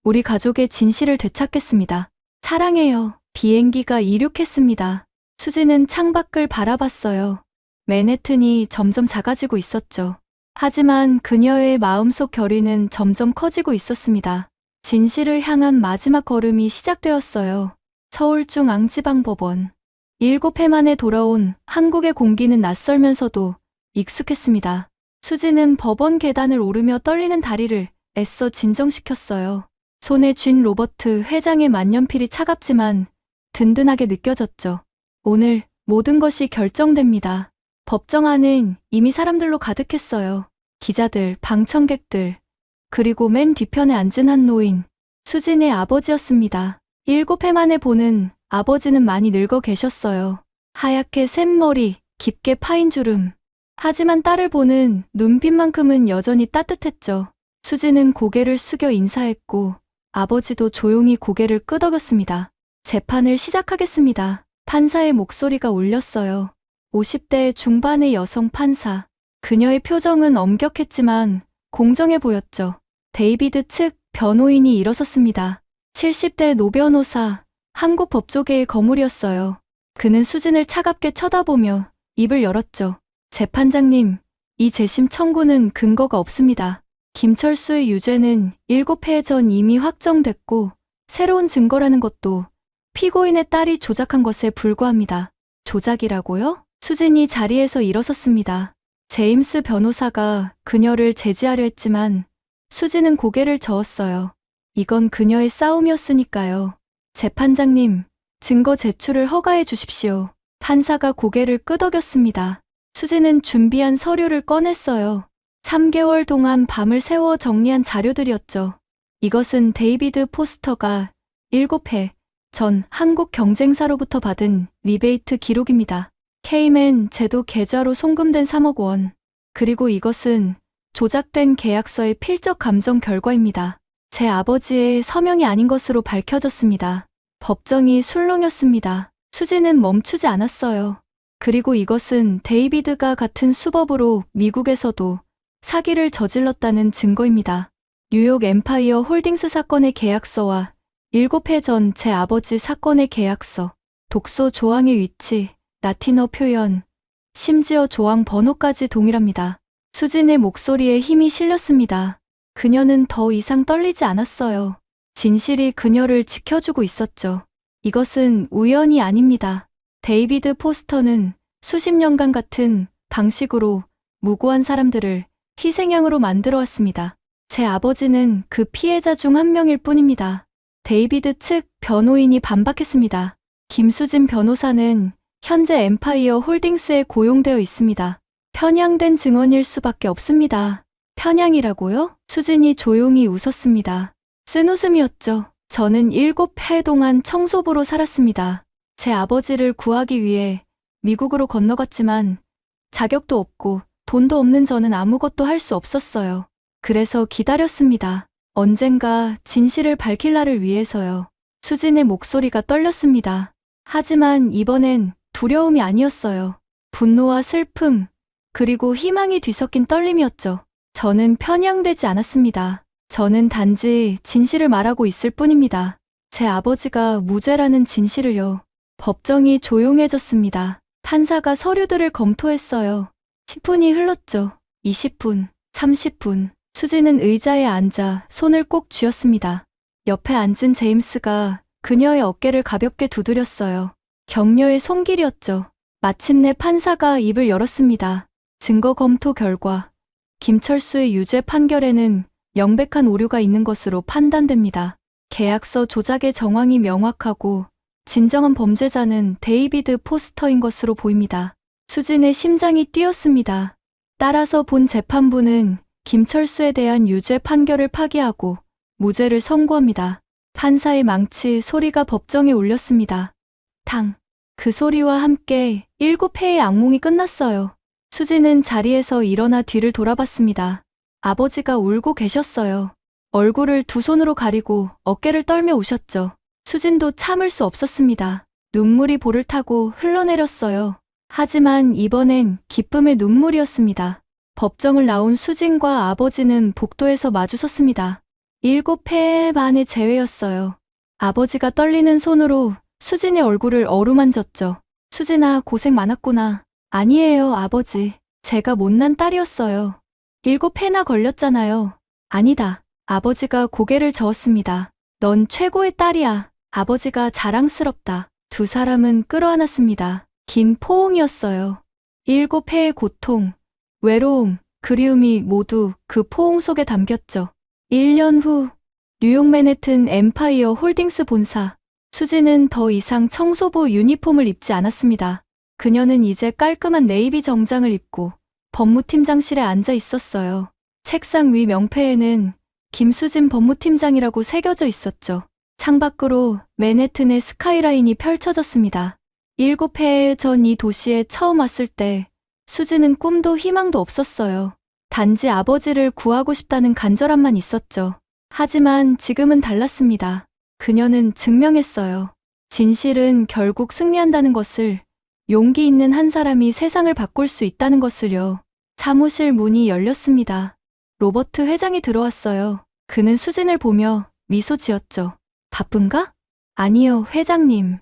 Speaker 3: 우리 가족의 진실을 되찾겠습니다. 사랑해요. 비행기가 이륙했습니다. 수지는 창밖을 바라봤어요. 맨해튼이 점점 작아지고 있었죠. 하지만 그녀의 마음속 결의는 점점 커지고 있었습니다. 진실을 향한 마지막 걸음이 시작되었어요. 서울중앙지방법원. 7해 만에 돌아온 한국의 공기는 낯설면서도 익숙했습니다. 수지는 법원 계단을 오르며 떨리는 다리를 애써 진정시켰어요. 손에 쥔 로버트 회장의 만년필이 차갑지만 든든하게 느껴졌죠. 오늘 모든 것이 결정됩니다. 법정 안은 이미 사람들로 가득했어요. 기자들, 방청객들, 그리고 맨 뒤편에 앉은 한 노인, 수진의 아버지였습니다. 7해 만에 보는 아버지는 많이 늙어 계셨어요. 하얗게 샌 머리, 깊게 파인 주름. 하지만 딸을 보는 눈빛만큼은 여전히 따뜻했죠. 수지는 고개를 숙여 인사했고 아버지도 조용히 고개를 끄덕였습니다. 재판을 시작하겠습니다. 판사의 목소리가 울렸어요. 50대 중반의 여성 판사. 그녀의 표정은 엄격했지만 공정해 보였죠. 데이비드 측 변호인이 일어섰습니다. 70대 노 변호사, 한국 법조계의 거물이었어요. 그는 수진을 차갑게 쳐다보며 입을 열었죠. 재판장님, 이 재심 청구는 근거가 없습니다. 김철수의 유죄는 7해 전 이미 확정됐고 새로운 증거라는 것도 피고인의 딸이 조작한 것에 불과합니다. 조작이라고요? 수진이 자리에서 일어섰습니다. 제임스 변호사가 그녀를 제지하려 했지만 수진은 고개를 저었어요. 이건 그녀의 싸움이었으니까요. 재판장님, 증거 제출을 허가해 주십시오. 판사가 고개를 끄덕였습니다. 수진은 준비한 서류를 꺼냈어요. 3개월 동안 밤을 새워 정리한 자료들이었죠. 이것은 데이비드 포스터가 7해 전 한국 경쟁사로부터 받은 리베이트 기록입니다. 케이맨 제도 계좌로 송금된 3억 원. 그리고 이것은 조작된 계약서의 필적 감정 결과입니다. 제 아버지의 서명이 아닌 것으로 밝혀졌습니다. 법정이 술렁였습니다. 수지는 멈추지 않았어요. 그리고 이것은 데이비드가 같은 수법으로 미국에서도 사기를 저질렀다는 증거입니다. 뉴욕 엠파이어 홀딩스 사건의 계약서와 7해 전 제 아버지 사건의 계약서, 독소 조항의 위치, 라틴어 표현, 심지어 조항 번호까지 동일합니다. 수진의 목소리에 힘이 실렸습니다. 그녀는 더 이상 떨리지 않았어요. 진실이 그녀를 지켜주고 있었죠. 이것은 우연이 아닙니다. 데이비드 포스터는 수십 년간 같은 방식으로 무고한 사람들을 희생양으로 만들어 왔습니다. 제 아버지는 그 피해자 중 한 명일 뿐입니다. 데이비드 측 변호인이 반박했습니다. 김수진 변호사는 현재 엠파이어 홀딩스에 고용되어 있습니다. 편향된 증언일 수밖에 없습니다. 편향이라고요? 수진이 조용히 웃었습니다. 쓴 웃음이었죠. 저는 7해 동안 청소부로 살았습니다. 제 아버지를 구하기 위해 미국으로 건너갔지만 자격도 없고 돈도 없는 저는 아무것도 할 수 없었어요. 그래서 기다렸습니다. 언젠가 진실을 밝힐 날을 위해서요. 수진의 목소리가 떨렸습니다. 하지만 이번엔 두려움이 아니었어요. 분노와 슬픔, 그리고 희망이 뒤섞인 떨림이었죠. 저는 편향되지 않았습니다. 저는 단지 진실을 말하고 있을 뿐입니다. 제 아버지가 무죄라는 진실을요. 법정이 조용해졌습니다. 판사가 서류들을 검토했어요. 10분이 흘렀죠. 20분, 30분. 수지는 의자에 앉아 손을 꼭 쥐었습니다. 옆에 앉은 제임스가 그녀의 어깨를 가볍게 두드렸어요. 격려의 손길이었죠. 마침내 판사가 입을 열었습니다. 증거 검토 결과 김철수의 유죄 판결에는 명백한 오류가 있는 것으로 판단됩니다. 계약서 조작의 정황이 명확하고 진정한 범죄자는 데이비드 포스터인 것으로 보입니다. 수진의 심장이 뛰었습니다. 따라서 본 재판부는 김철수에 대한 유죄 판결을 파기하고 무죄를 선고합니다. 판사의 망치 소리가 법정에 울렸습니다. 탕. 그 소리와 함께 7회의 악몽이 끝났어요. 수진은 자리에서 일어나 뒤를 돌아봤습니다. 아버지가 울고 계셨어요. 얼굴을 두 손으로 가리고 어깨를 떨며 우셨죠. 수진도 참을 수 없었습니다. 눈물이 볼을 타고 흘러내렸어요. 하지만 이번엔 기쁨의 눈물이었습니다. 법정을 나온 수진과 아버지는 복도에서 마주섰습니다. 7회 만의 재회였어요. 아버지가 떨리는 손으로 수진의 얼굴을 어루만졌죠. 수진아, 고생 많았구나. 아니에요, 아버지. 제가 못난 딸이었어요. 7회나 걸렸잖아요. 아니다. 아버지가 고개를 저었습니다. 넌 최고의 딸이야. 아버지가 자랑스럽다. 두 사람은 끌어안았습니다. 긴 포옹이었어요. 7회의 고통, 외로움, 그리움이 모두 그 포옹 속에 담겼죠. 1년 후, 뉴욕 맨해튼 엠파이어 홀딩스 본사. 수지는 더 이상 청소부 유니폼을 입지 않았습니다. 그녀는 이제 깔끔한 네이비 정장을 입고 법무팀장실에 앉아 있었어요. 책상 위 명패에는 김수진 법무팀장이라고 새겨져 있었죠. 창밖으로 맨해튼의 스카이라인이 펼쳐졌습니다. 7해 전 이 도시에 처음 왔을 때 수지는 꿈도 희망도 없었어요. 단지 아버지를 구하고 싶다는 간절함만 있었죠. 하지만 지금은 달랐습니다. 그녀는 증명했어요. 진실은 결국 승리한다는 것을, 용기 있는 한 사람이 세상을 바꿀 수 있다는 것을요. 사무실 문이 열렸습니다. 로버트 회장이 들어왔어요. 그는 수진을 보며 미소 지었죠. 바쁜가? 아니요, 회장님.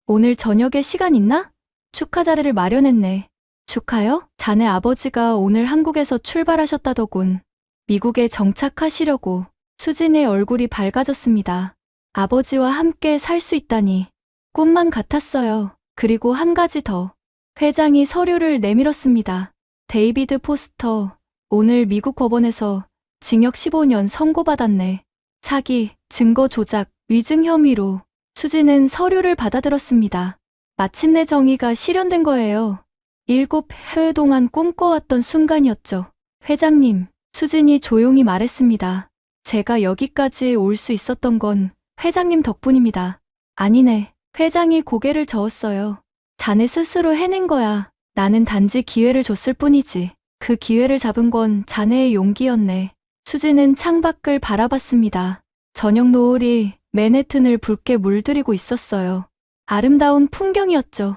Speaker 3: 오늘 저녁에 시간 있나? 축하 자리를 마련했네. 축하요? 자네 아버지가 오늘 한국에서 출발하셨다더군. 미국에 정착하시려고. 수진의 얼굴이 밝아졌습니다. 아버지와 함께 살 수 있다니. 꿈만 같았어요. 그리고 한 가지 더. 회장이 서류를 내밀었습니다. 데이비드 포스터, 오늘 미국 법원에서 징역 15년 선고받았네. 사기, 증거 조작, 위증 혐의로. 수지는 서류를 받아들었습니다. 마침내 정의가 실현된 거예요. 7회 동안 꿈꿔왔던 순간이었죠. 회장님, 수진이 조용히 말했습니다. 제가 여기까지 올 수 있었던 건 회장님 덕분입니다. 아니네. 회장이 고개를 저었어요. 자네 스스로 해낸 거야. 나는 단지 기회를 줬을 뿐이지. 그 기회를 잡은 건 자네의 용기였네. 수지는 창밖을 바라봤습니다. 저녁 노을이 맨해튼을 붉게 물들이고 있었어요. 아름다운 풍경이었죠.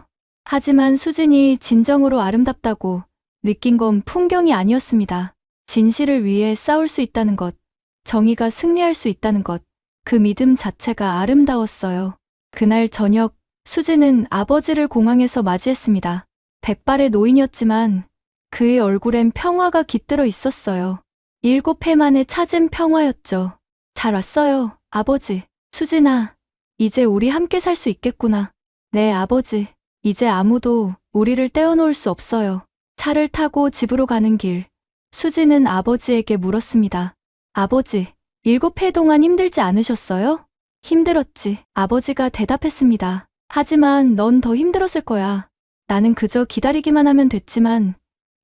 Speaker 3: 하지만 수진이 진정으로 아름답다고 느낀 건 풍경이 아니었습니다. 진실을 위해 싸울 수 있다는 것, 정의가 승리할 수 있다는 것, 그 믿음 자체가 아름다웠어요. 그날 저녁, 수진은 아버지를 공항에서 맞이했습니다. 백발의 노인이었지만 그의 얼굴엔 평화가 깃들어 있었어요. 7해 만에 찾은 평화였죠. 잘 왔어요, 아버지. 수진아, 이제 우리 함께 살 수 있겠구나. 네, 아버지. 이제 아무도 우리를 떼어놓을 수 없어요. 차를 타고 집으로 가는 길, 수진은 아버지에게 물었습니다. 아버지, 7해 동안 힘들지 않으셨어요? 힘들었지. 아버지가 대답했습니다. 하지만 넌 더 힘들었을 거야. 나는 그저 기다리기만 하면 됐지만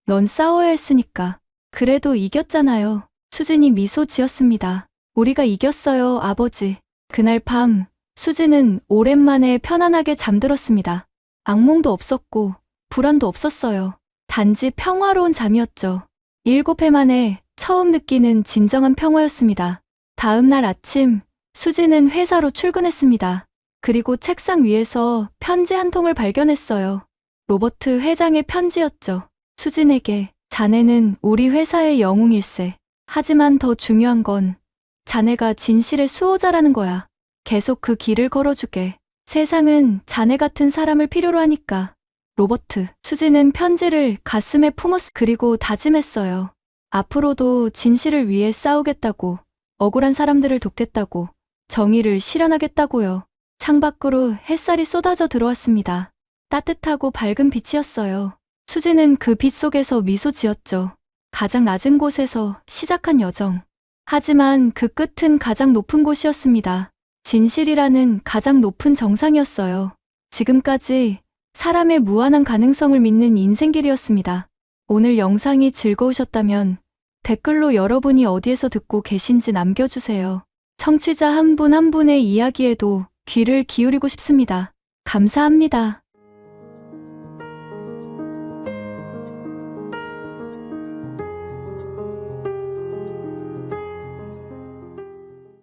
Speaker 3: 넌 싸워야 했으니까. 그래도 이겼잖아요. 수진이 미소 지었습니다. 우리가 이겼어요, 아버지. 그날 밤, 수진은 오랜만에 편안하게 잠들었습니다. 악몽도 없었고 불안도 없었어요. 단지 평화로운 잠이었죠. 7해 만에 처음 느끼는 진정한 평화였습니다. 다음 날 아침, 수진은 회사로 출근했습니다. 그리고 책상 위에서 편지 한 통을 발견했어요. 로버트 회장의 편지였죠. 수진에게, 자네는 우리 회사의 영웅일세. 하지만 더 중요한 건 자네가 진실의 수호자라는 거야. 계속 그 길을 걸어주게. 세상은 자네 같은 사람을 필요로 하니까. 로버트, 수진은 편지를 가슴에 품었, 그리고 다짐했어요. 앞으로도 진실을 위해 싸우겠다고, 억울한 사람들을 돕겠다고, 정의를 실현하겠다고요. 창밖으로 햇살이 쏟아져 들어왔습니다. 따뜻하고 밝은 빛이었어요. 수진은 그 빛 속에서 미소 지었죠. 가장 낮은 곳에서 시작한 여정. 하지만 그 끝은 가장 높은 곳이었습니다. 진실이라는 가장 높은 정상이었어요. 지금까지 사람의 무한한 가능성을 믿는 인생길이었습니다. 오늘 영상이 즐거우셨다면 댓글로 여러분이 어디에서 듣고 계신지 남겨주세요. 청취자 한 분 한 분의 이야기에도 귀를 기울이고 싶습니다. 감사합니다.